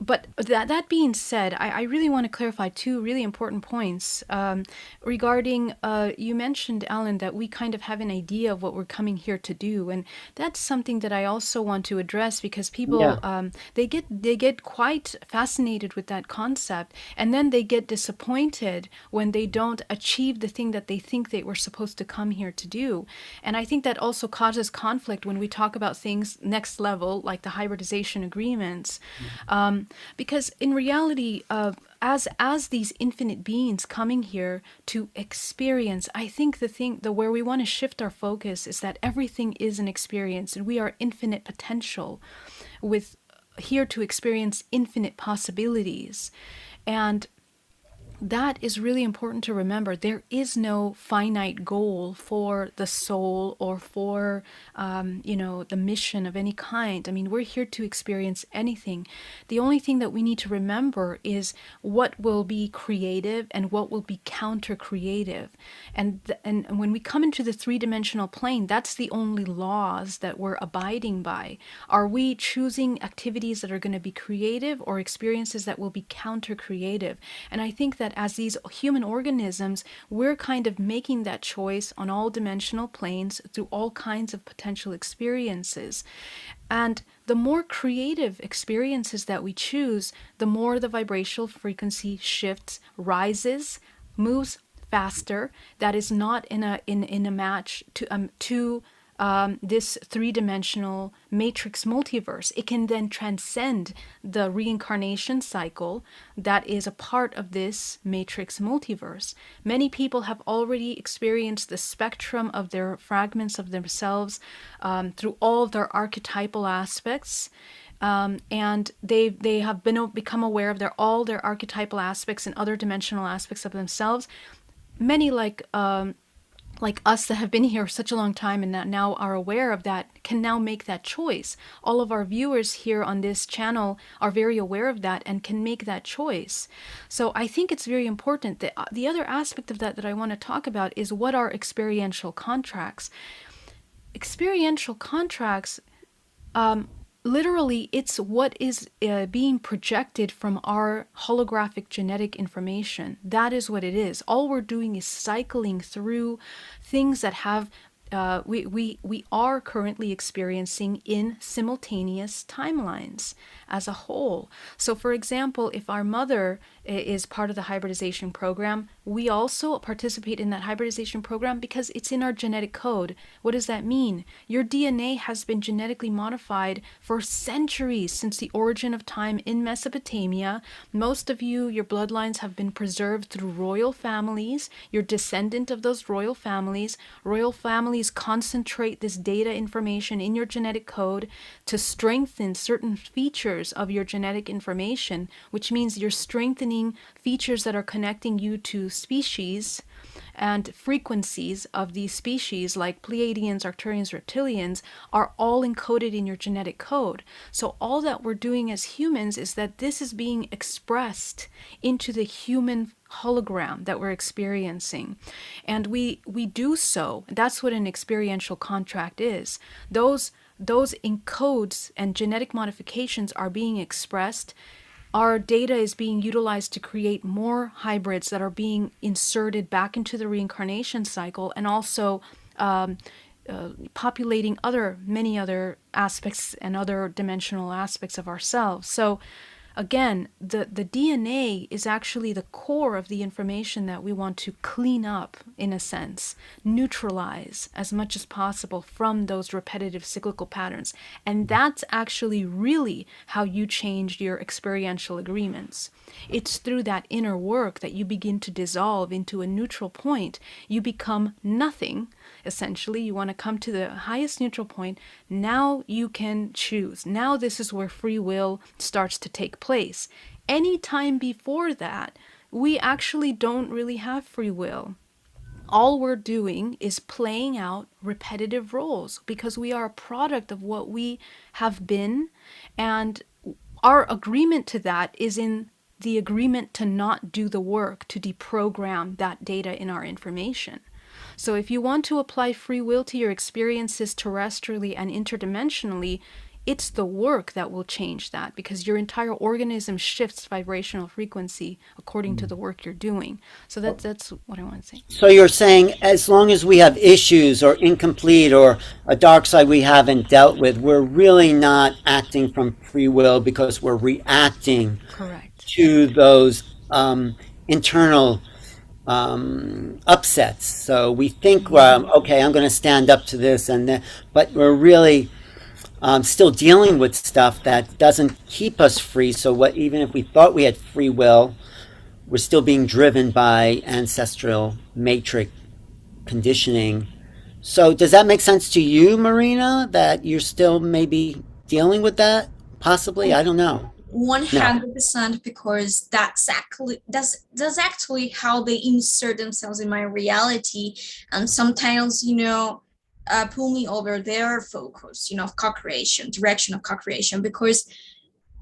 But that being said, I really want to clarify two really important points regarding. You mentioned, Alan, that we kind of have an idea of what we're coming here to do, and that's something that I also want to address because people Yeah. they get quite fascinated with that concept, and then they get disappointed when they don't achieve the thing that they think they were supposed to come here to do. And I think that also causes conflict when we talk about things next level, like the hybridization agreements. Because in reality, as these infinite beings coming here to experience, I think the where we want to shift our focus is that everything is an experience, and we are infinite potential, with here to experience infinite possibilities. And that is really important to remember. There is no finite goal for the soul or for, the mission of any kind. I mean, we're here to experience anything. The only thing that we need to remember is what will be creative and what will be counter-creative. And when we come into the three-dimensional plane, that's the only laws that we're abiding by. Are we choosing activities that are going to be creative or experiences that will be counter-creative? And I think that as these human organisms, we're kind of making that choice on all dimensional planes through all kinds of potential experiences. And the more creative experiences that we choose, the more the vibrational frequency shifts, rises, moves faster. That is not in a match to this three-dimensional matrix multiverse. It can then transcend the reincarnation cycle that is a part of this matrix multiverse. Many people have already experienced the spectrum of their fragments of themselves through all of their archetypal aspects. And they have become aware of all their archetypal aspects and other dimensional aspects of themselves. Many like us that have been here such a long time and that now are aware of that can now make that choice. All of our viewers here on this channel are very aware of that and can make that choice. So I think it's very important that the other aspect of that I want to talk about is what are experiential contracts. Experiential contracts, literally, it's what is being projected from our holographic genetic information. That is what it is. All we're doing is cycling through things that have we are currently experiencing in simultaneous timelines as a whole. So for example, if our mother is part of the hybridization program, we also participate in that hybridization program because it's in our genetic code. What does that mean? Your DNA has been genetically modified for centuries since the origin of time in Mesopotamia. Most of you, your bloodlines have been preserved through royal families. You're descendant of those royal families. Royal families concentrate this data information in your genetic code to strengthen certain features of your genetic information, which means you're strengthening features that are connecting you to species And frequencies of these species, like Pleiadians, Arcturians, Reptilians, are all encoded in your genetic code. So all that we're doing as humans is that this is being expressed into the human hologram that we're experiencing. And we do so. That's what an experiential contract is. Those encodes and genetic modifications are being expressed. Our data is being utilized to create more hybrids that are being inserted back into the reincarnation cycle, and also populating many other aspects and other dimensional aspects of ourselves. So again, the DNA is actually the core of the information that we want to clean up, in a sense, neutralize as much as possible from those repetitive cyclical patterns. And that's actually really how you change your experiential agreements. It's through that inner work that you begin to dissolve into a neutral point. You become nothing, essentially. You want to come to the highest neutral point. Now you can choose. Now this is where free will starts to take place. Any time before that, we actually don't really have free will. All we're doing is playing out repetitive roles because we are a product of what we have been, and our agreement to that is in the agreement to not do the work to deprogram that data in our information. So if you want to apply free will to your experiences terrestrially and interdimensionally, it's the work that will change that, because your entire organism shifts vibrational frequency according to the work you're doing. So that's what I want to say. So you're saying as long as we have issues or incomplete or a dark side we haven't dealt with, we're really not acting from free will because we're reacting Correct. to those internal upsets. So we think, okay, I'm going to stand up to this, and then, but we're really still dealing with stuff that doesn't keep us free. So what, even if we thought we had free will, we're still being driven by ancestral matrix conditioning. So does that make sense to you, Marina, that you're still maybe dealing with that? Possibly? I don't know. 100%, because that's actually how they insert themselves in my reality, and sometimes pull me over their focus, of co-creation, direction of co-creation, because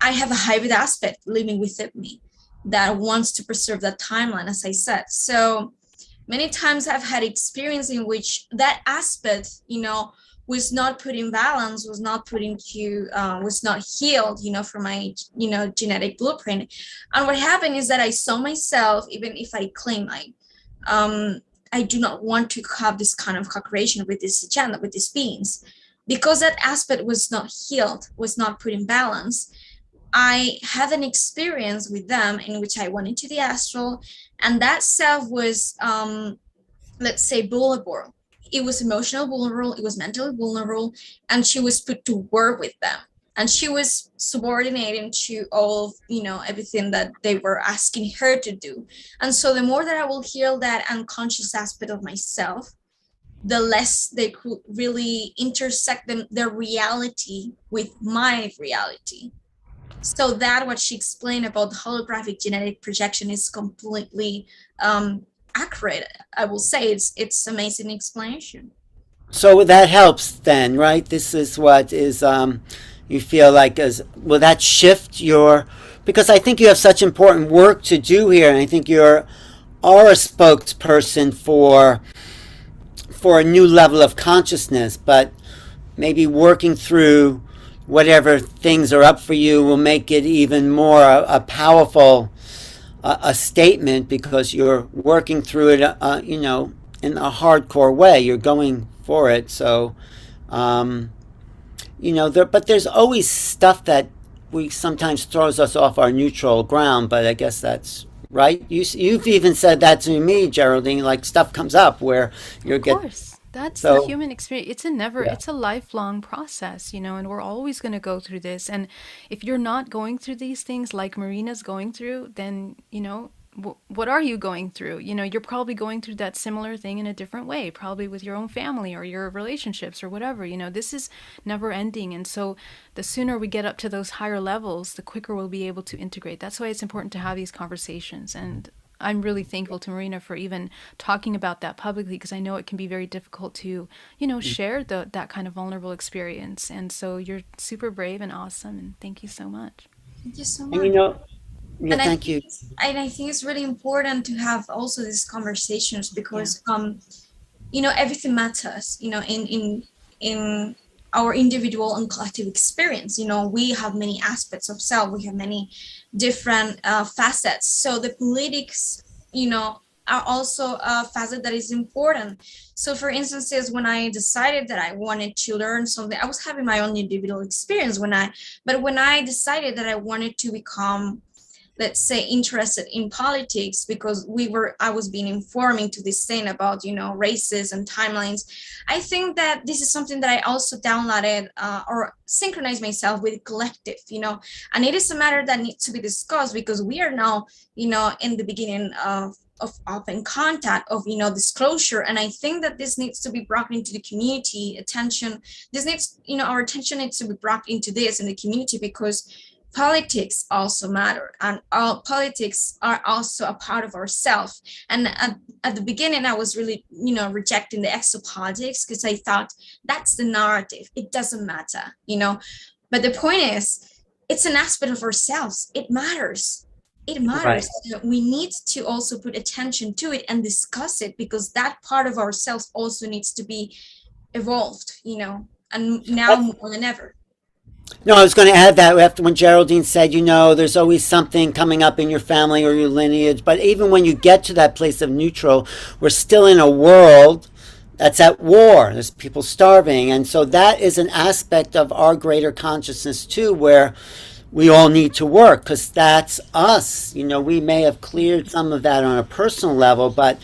I have a hybrid aspect living within me that wants to preserve that timeline, as I said. So many times I've had experience in which that aspect, was not put in balance, was not healed, from my, genetic blueprint. And what happened is that I saw myself, even if I claim I do not want to have this kind of co-creation with this agenda, with these beings, because that aspect was not healed, was not put in balance. I had an experience with them in which I went into the astral, and that self was, let's say, vulnerable. It was emotional vulnerable, it was mentally vulnerable, and she was put to work with them. And she was subordinating to all, everything that they were asking her to do. And so the more that I will heal that unconscious aspect of myself, the less they could really intersect their reality with my reality. So that what she explained about the holographic genetic projection is completely accurate. I will say it's amazing explanation. So that helps then, right? This is what is you feel like will that shift your, because I think you have such important work to do here, and I think you are a spokesperson for a new level of consciousness, but maybe working through whatever things are up for you will make it even more a powerful a statement, because you're working through it in a hardcore way. You're going for it. So but there's always stuff that we sometimes throws us off our neutral ground, but I guess that's right. You've even said that to me, Geraldine, like stuff comes up where you're Of course. That's the human experience. It's a lifelong process, and we're always going to go through this. And if you're not going through these things like Marina's going through, then, what are you going through? You're probably going through that similar thing in a different way, probably with your own family or your relationships or whatever. This is never ending. And so the sooner we get up to those higher levels, the quicker we'll be able to integrate. That's why it's important to have these conversations. And I'm really thankful to Marina for even talking about that publicly, because I know it can be very difficult to, share that kind of vulnerable experience. And so you're super brave and awesome, and thank you so much. Thank you so And much. yeah, And I thank think you. it's really important to have also these conversations Yeah. because everything matters, in our individual and collective experience. We have many aspects of self, we have many different facets. So the politics, are also a facet that is important. So for instances, when I decided that I wanted to learn something, I was having my own individual experience but when I decided that I wanted to become, let's say, interested in politics, because I was being informing to this thing about races and timelines. I think that this is something that I also downloaded or synchronized myself with collective, and it is a matter that needs to be discussed, because we are now in the beginning of open contact, of disclosure. And I think that this needs to be brought into the community attention. This needs, our attention needs to be brought into this in the community, because politics also matter, and all politics are also a part of ourselves. And at the beginning, I was really rejecting the exopolitics, because I thought that's the narrative, it doesn't matter, but the point is, it's an aspect of ourselves, it matters. It Right. matters. We need to also put attention to it and discuss it, because that part of ourselves also needs to be evolved, and now more than ever. No, I was going to add that after when Geraldine said, there's always something coming up in your family or your lineage. But even when you get to that place of neutral, we're still in a world that's at war. There's people starving. And so that is an aspect of our greater consciousness, too, where we all need to work because that's us. We may have cleared some of that on a personal level, but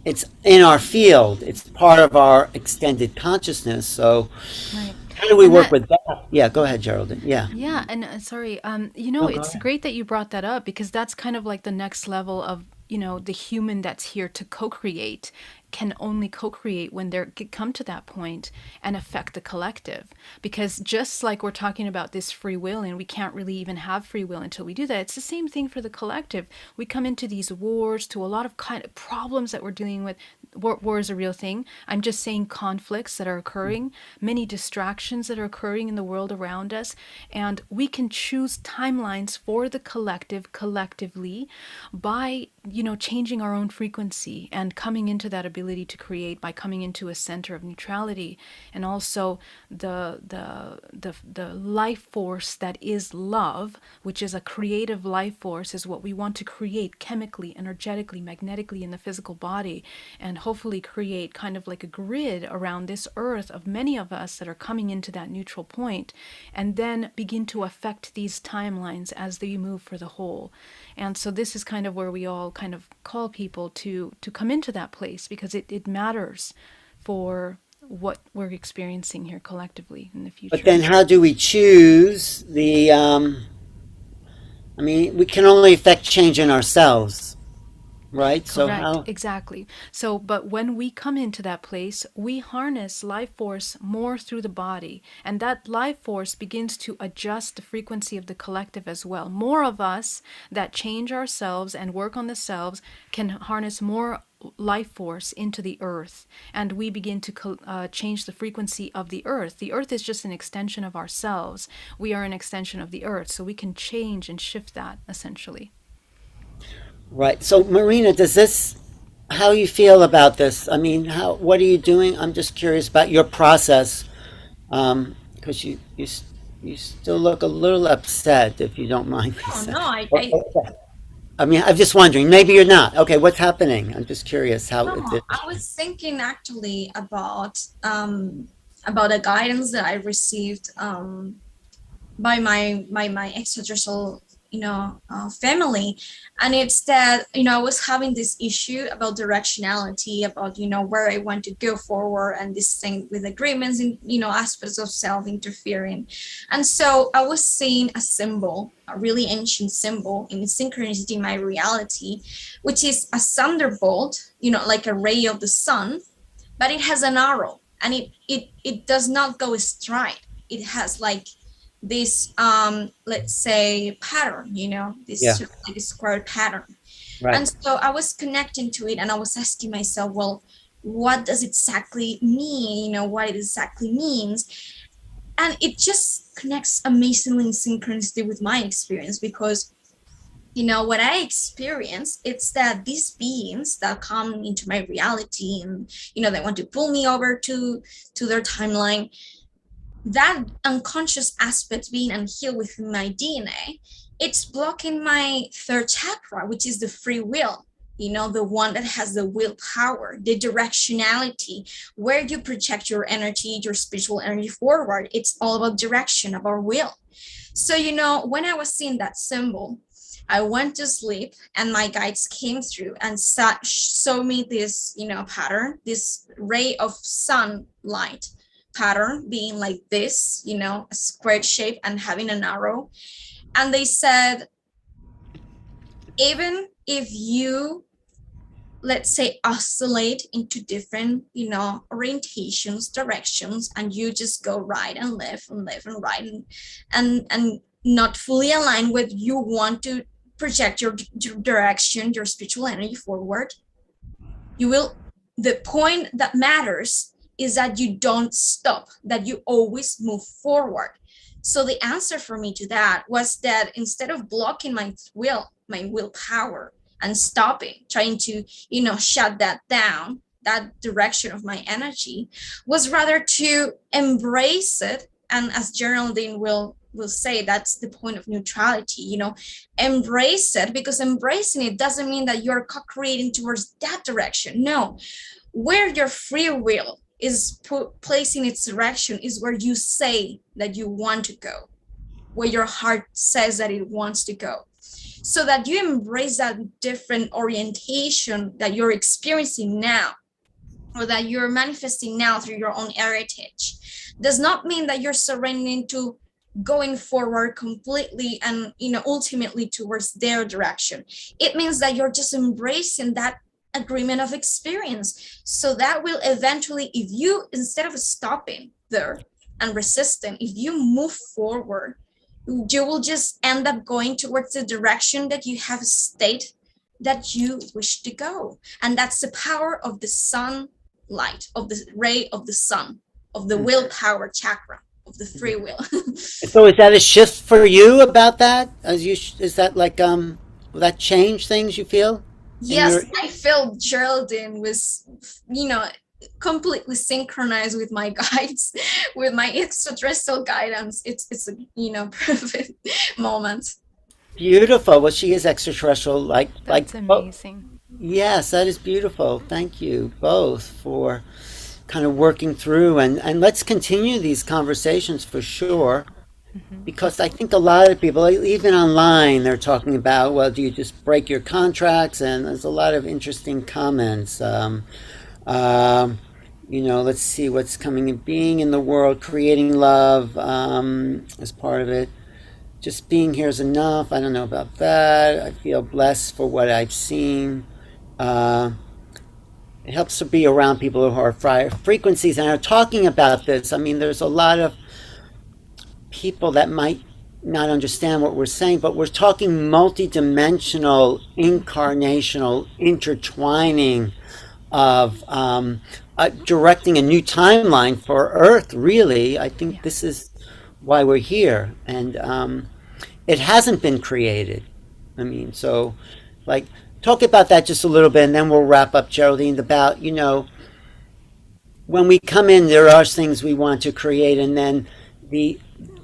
it's in our field, it's part of our extended consciousness. So, Right. how do we And work that with that? Yeah, go ahead, Geraldine. Yeah. Yeah, and sorry, No, go it's ahead. great that you brought that up, because that's kind of like the next level of, the human that's here to co-create can only co-create when they come to that point and affect the collective. Because just like we're talking about this free will, and we can't really even have free will until we do that, it's the same thing for the collective. We come into these wars, to a lot of kind of problems that we're dealing with. War is a real thing. I'm just saying conflicts that are occurring, many distractions that are occurring in the world around us, and we can choose timelines for the collective collectively by changing our own frequency and coming into that ability to create by coming into a center of neutrality. And also the life force that is love, which is a creative life force, is what we want to create chemically, energetically, magnetically in the physical body, and hopefully create kind of like a grid around this earth of many of us that are coming into that neutral point, and then begin to affect these timelines as they move for the whole. And so this is kind of where we all kind of call people to come into that place, because it matters for what we're experiencing here collectively in the But future. then, how do we choose the? I mean, we can only affect change in ourselves, right? So Correct, how? exactly. So, but when we come into that place, we harness life force more through the body, and that life force begins to adjust the frequency of the collective as well. More of us that change ourselves and work on the selves can harness more life force into the earth, and we begin to change the frequency of the earth. The earth is just an extension of ourselves. We are an extension of the earth, so we can change and shift that essentially. Right. So, Marina, does this? How you feel about this? I mean, how? What are you doing? I'm just curious about your process, because you still look a little upset, if you don't mind me No, saying. no, I mean, I'm just wondering. Maybe you're not. Okay, what's happening? I'm just curious. How no, is it? I was thinking actually about the guidance that I received by my extraterrestrial family. And it's that I was having this issue about directionality, about where I want to go forward, and this thing with agreements and aspects of self interfering. And so I was seeing a symbol, a really ancient symbol in synchronicity in my reality, which is a thunderbolt, like a ray of the sun, but it has an arrow, and it does not go straight. It has like this let's say pattern, this Yeah. sort of like a square pattern. Right. And so I was connecting to it and I was asking myself, well, what does it exactly mean? What it exactly means. And it just connects amazingly in synchronicity with my experience, because what I experience, it's that these beings that come into my reality, and they want to pull me over to their timeline, that unconscious aspect being unhealed within my DNA, it's blocking my third chakra, which is the free will. The one that has the willpower, the directionality, where you project your energy, your spiritual energy forward. It's all about direction, about will. So, when I was seeing that symbol, I went to sleep and my guides came through and showed me this, pattern, this ray of sunlight pattern being like this, a square shape and having an arrow. And they said, even if you, let's say, oscillate into different, orientations, directions, and you just go right and left and left and right, and not fully aligned with you want to project your direction, your spiritual energy forward, you will, the point that matters is that you don't stop, that you always move forward. So the answer for me to that was that instead of blocking my willpower and stopping, trying to, shut that down, that direction of my energy, was rather to embrace it. And as Geraldine will say, that's the point of neutrality, embrace it, because embracing it doesn't mean that you're co-creating towards that direction. No, where your free will is placing its direction is where you say that you want to go, where your heart says that it wants to go. So that you embrace that different orientation that you're experiencing now, or that you're manifesting now through your own heritage, does not mean that you're surrendering to going forward completely and ultimately towards their direction. It means that you're just embracing that agreement of experience. So that will eventually, if you, instead of stopping there and resisting, if you move forward, you will just end up going towards the direction that you have stated that you wish to go. And that's the power of the sunlight, of the ray of the sun, of the willpower chakra, of the free will. So is that a shift for you about that? Is that like will that change things you feel in your? Yes, I felt Geraldine was, completely synchronized with my guides, with my extraterrestrial guidance. It's a, perfect moment. Beautiful. Well, she is extraterrestrial. That's amazing. Yes, that is beautiful. Thank you both for kind of working through, and let's continue these conversations for sure. Hmm. Because I think a lot of people, even online, they're talking about, well, do you just break your contracts? And there's a lot of interesting comments. Let's see what's coming in, being in the world, creating love as part of it. Just being here is enough. I don't know about that. I feel blessed for what I've seen. Uh, it helps to be around people who are frequencies and are talking about this. I mean, there's a lot of people that might not understand what we're saying, but we're talking multidimensional, incarnational, intertwining of directing a new timeline for Earth, really. I think this Yes. is why we're here. And it hasn't been created. I mean, so, like, talk about that just a little bit, and then we'll wrap up, Geraldine, about, when we come in, there are things we want to create, and then the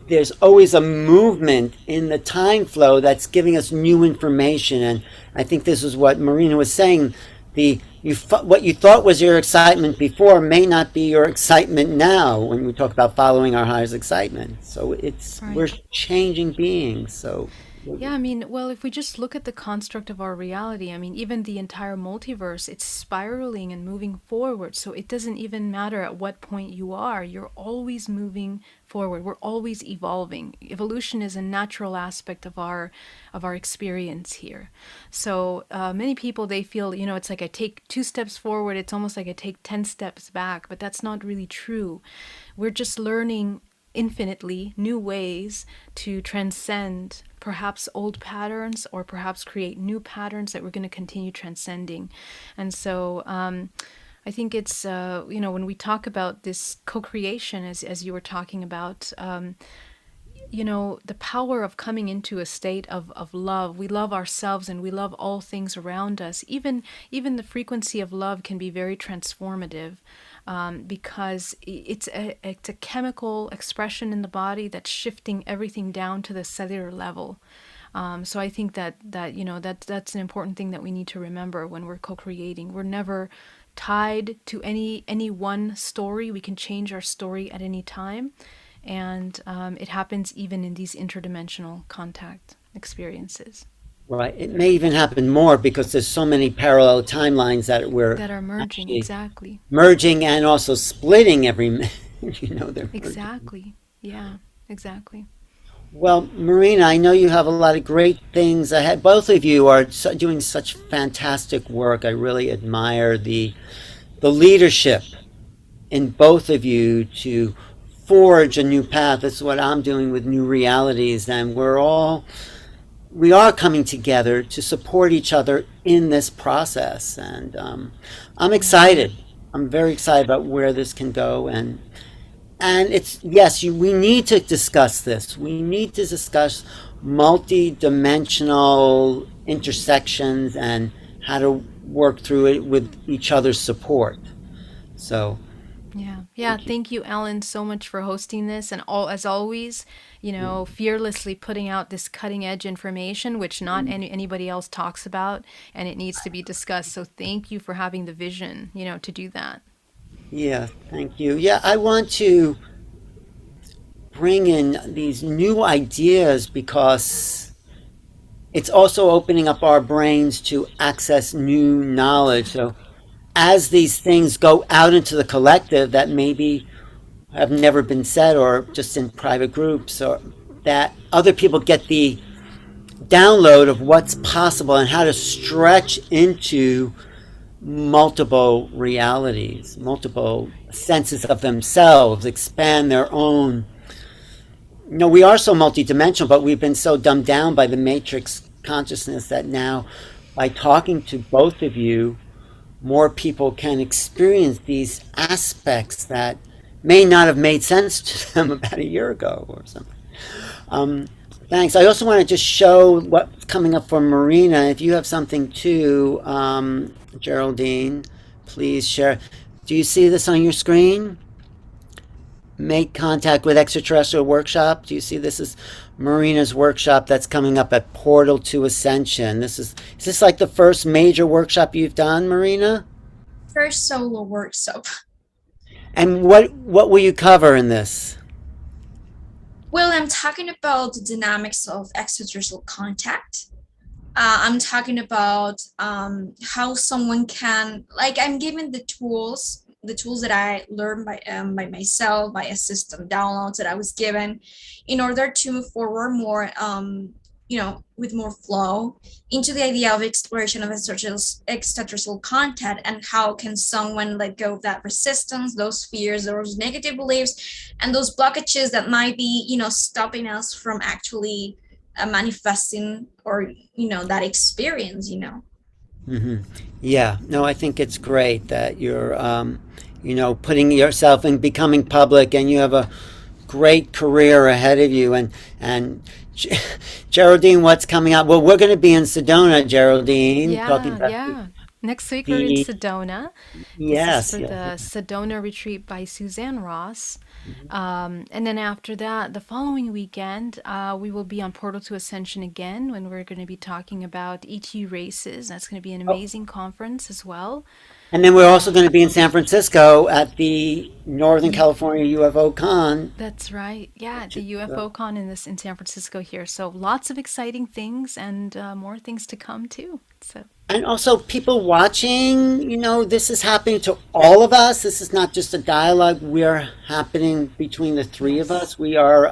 there's always a movement in the time flow that's giving us new information. And I think this is what Marina was saying. What you thought was your excitement before may not be your excitement now when we talk about following our highest excitement. So we're Right. changing beings. So Yeah, I mean, well, if we just look at the construct of our reality, I mean, even the entire multiverse, it's spiraling and moving forward. So it doesn't even matter at what point you are, you're always moving forward. We're always evolving. Evolution is a natural aspect of our experience here. So many people, they feel, it's like I take 2 steps forward, it's almost like I take 10 steps back, but that's not really true. We're just learning infinitely new ways to transcend perhaps old patterns, or perhaps create new patterns that we're going to continue transcending. And so I think it's, when we talk about this co-creation, as you were talking about, the power of coming into a state of love. We love ourselves and we love all things around us. Even the frequency of love can be very transformative, because it's a chemical expression in the body that's shifting everything down to the cellular level. So I think that's an important thing that we need to remember when we're co-creating. We're never tied to any one story. We can change our story at any time. And it happens even in these interdimensional contact experiences. Right. It may even happen more because there's so many parallel timelines that are merging. Exactly. Merging and also splitting every they're exactly merging. Yeah, exactly. Well, Marina, I know you have a lot of great things ahead. Both of you are doing such fantastic work. I really admire the leadership in both of you to forge a new path. That's what I'm doing with New Realities, and we are coming together to support each other in this process. And I'm excited. I'm very excited about where this can go. And it's, yes, we need to discuss this. We need to discuss multi-dimensional intersections and how to work through it with each other's support. So yeah, thank you, Ellen, so much for hosting this, and as always, fearlessly putting out this cutting edge information which not anybody else talks about, and it needs to be discussed. So thank you for having the vision, to do that. Yeah, thank you. Yeah, I want to bring in these new ideas because it's also opening up our brains to access new knowledge. So as these things go out into the collective that maybe have never been said, or just in private groups, or that other people get the download of what's possible and how to stretch into multiple realities, multiple senses of themselves, expand their own. We are so multidimensional, but we've been so dumbed down by the matrix consciousness that now, by talking to both of you, more people can experience these aspects that may not have made sense to them about a year ago or something. Thanks. I also want to just show what's coming up for Marina. If you have something too, Geraldine, please share. Do you see this on your screen? Make contact with extraterrestrial workshop. Do you see this is Marina's workshop that's coming up at Portal to Ascension? Is this like the first major workshop you've done, Marina? First solo workshop. And what will you cover in this? Well, I'm talking about the dynamics of extraterrestrial contact. I'm talking about how someone can, I'm giving the tools that I learned by myself, by a system downloads that I was given, in order to move forward more, with more flow into the idea of exploration of extraterrestrial contact, and how can someone let go of that resistance, those fears, those negative beliefs, and those blockages that might be, stopping us from actually manifesting, or, that experience, Mm-hmm. Yeah, no, I think it's great that you're, putting yourself in becoming public, and you have a great career ahead of you. And Geraldine, what's coming up? Well, we're going to be in Sedona, Geraldine, talking about next week we're in Sedona. Yes, this is for the Sedona retreat by Suzanne Ross. And then after that, the following weekend, we will be on Portal to Ascension again, when we're going to be talking about ET races. That's going to be an amazing conference as well. And then we're also going to be in San Francisco at the Northern California UFO Con. That's right. Yeah, the UFO Con in San Francisco here. So lots of exciting things, and more things to come too. And also people watching, this is happening to all of us. This is not just a dialogue. We are happening between the three of us. We are,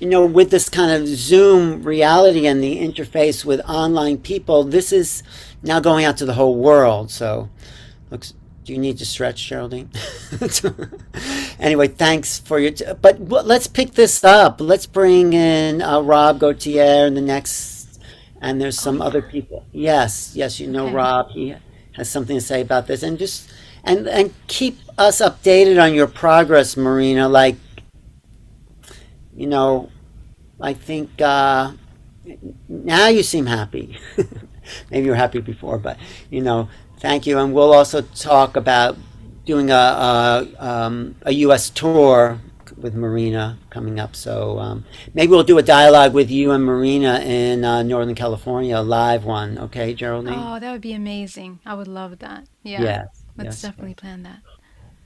with this kind of Zoom reality and the interface with online people, this is now going out to the whole world. So, do Do you need to stretch, Geraldine? Anyway, thanks for your. But let's pick this up. Let's bring in Rob Gautier in the next. And there's some other people. Yes, yes, you know Okay. Rob. He has something to say about this, and just and keep us updated on your progress, Marina. Like, you know, I think now you seem happy. Maybe you were happy before, but thank you. And we'll also talk about doing a U.S. tour with Marina coming up. So maybe we'll do a dialogue with you and Marina in Northern California, a live one. Okay, Geraldine? Oh, that would be amazing. I would love that. Yeah. Yes, Let's yes. definitely plan that.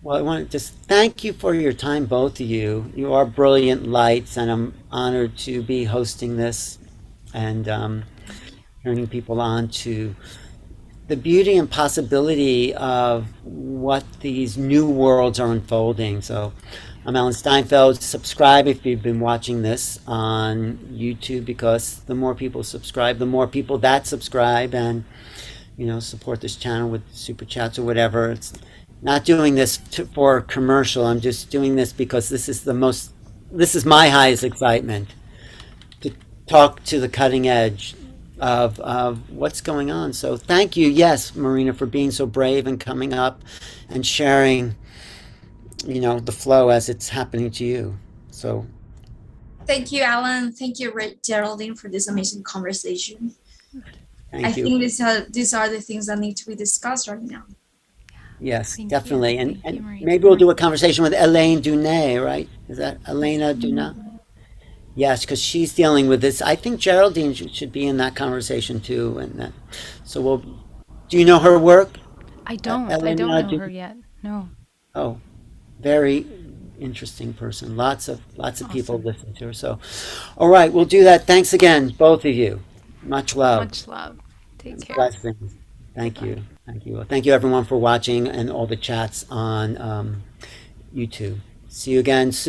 Well, I want to just thank you for your time, both of you. You are brilliant lights, and I'm honored to be hosting this and Thank you. turning people on to the beauty and possibility of what these new worlds are unfolding. So I'm Alan Steinfeld. Subscribe if you've been watching this on YouTube, because the more people subscribe, the more people that subscribe and support this channel with super chats or whatever. It's not doing this for commercial. I'm just doing this because this is my highest excitement, to talk to the cutting edge of what's going on. So thank you, yes, Marina, for being so brave and coming up and sharing, the flow as it's happening to you. So Thank you, Alan. Thank you, Geraldine, for this amazing conversation. I thank you. think these are the things that need to be discussed right now. Yes, Thank definitely. you. And, Thank you, and Marie. maybe we'll do a conversation with Elaine Dunay, right? Is that Elena Dunay? Yes, because she's dealing with this. I think Geraldine should be in that conversation too. So do you know her work? I don't. I don't Elena know her Dunay? yet. No. Oh, very interesting person. Lots of people Awesome. listen to her. So, all right, we'll do that. Thanks again, both of you. Much love. Much love. Take And care. blessings. Thank Bye-bye. you. Thank you. Thank you, everyone, for watching and all the chats on YouTube. See you again soon.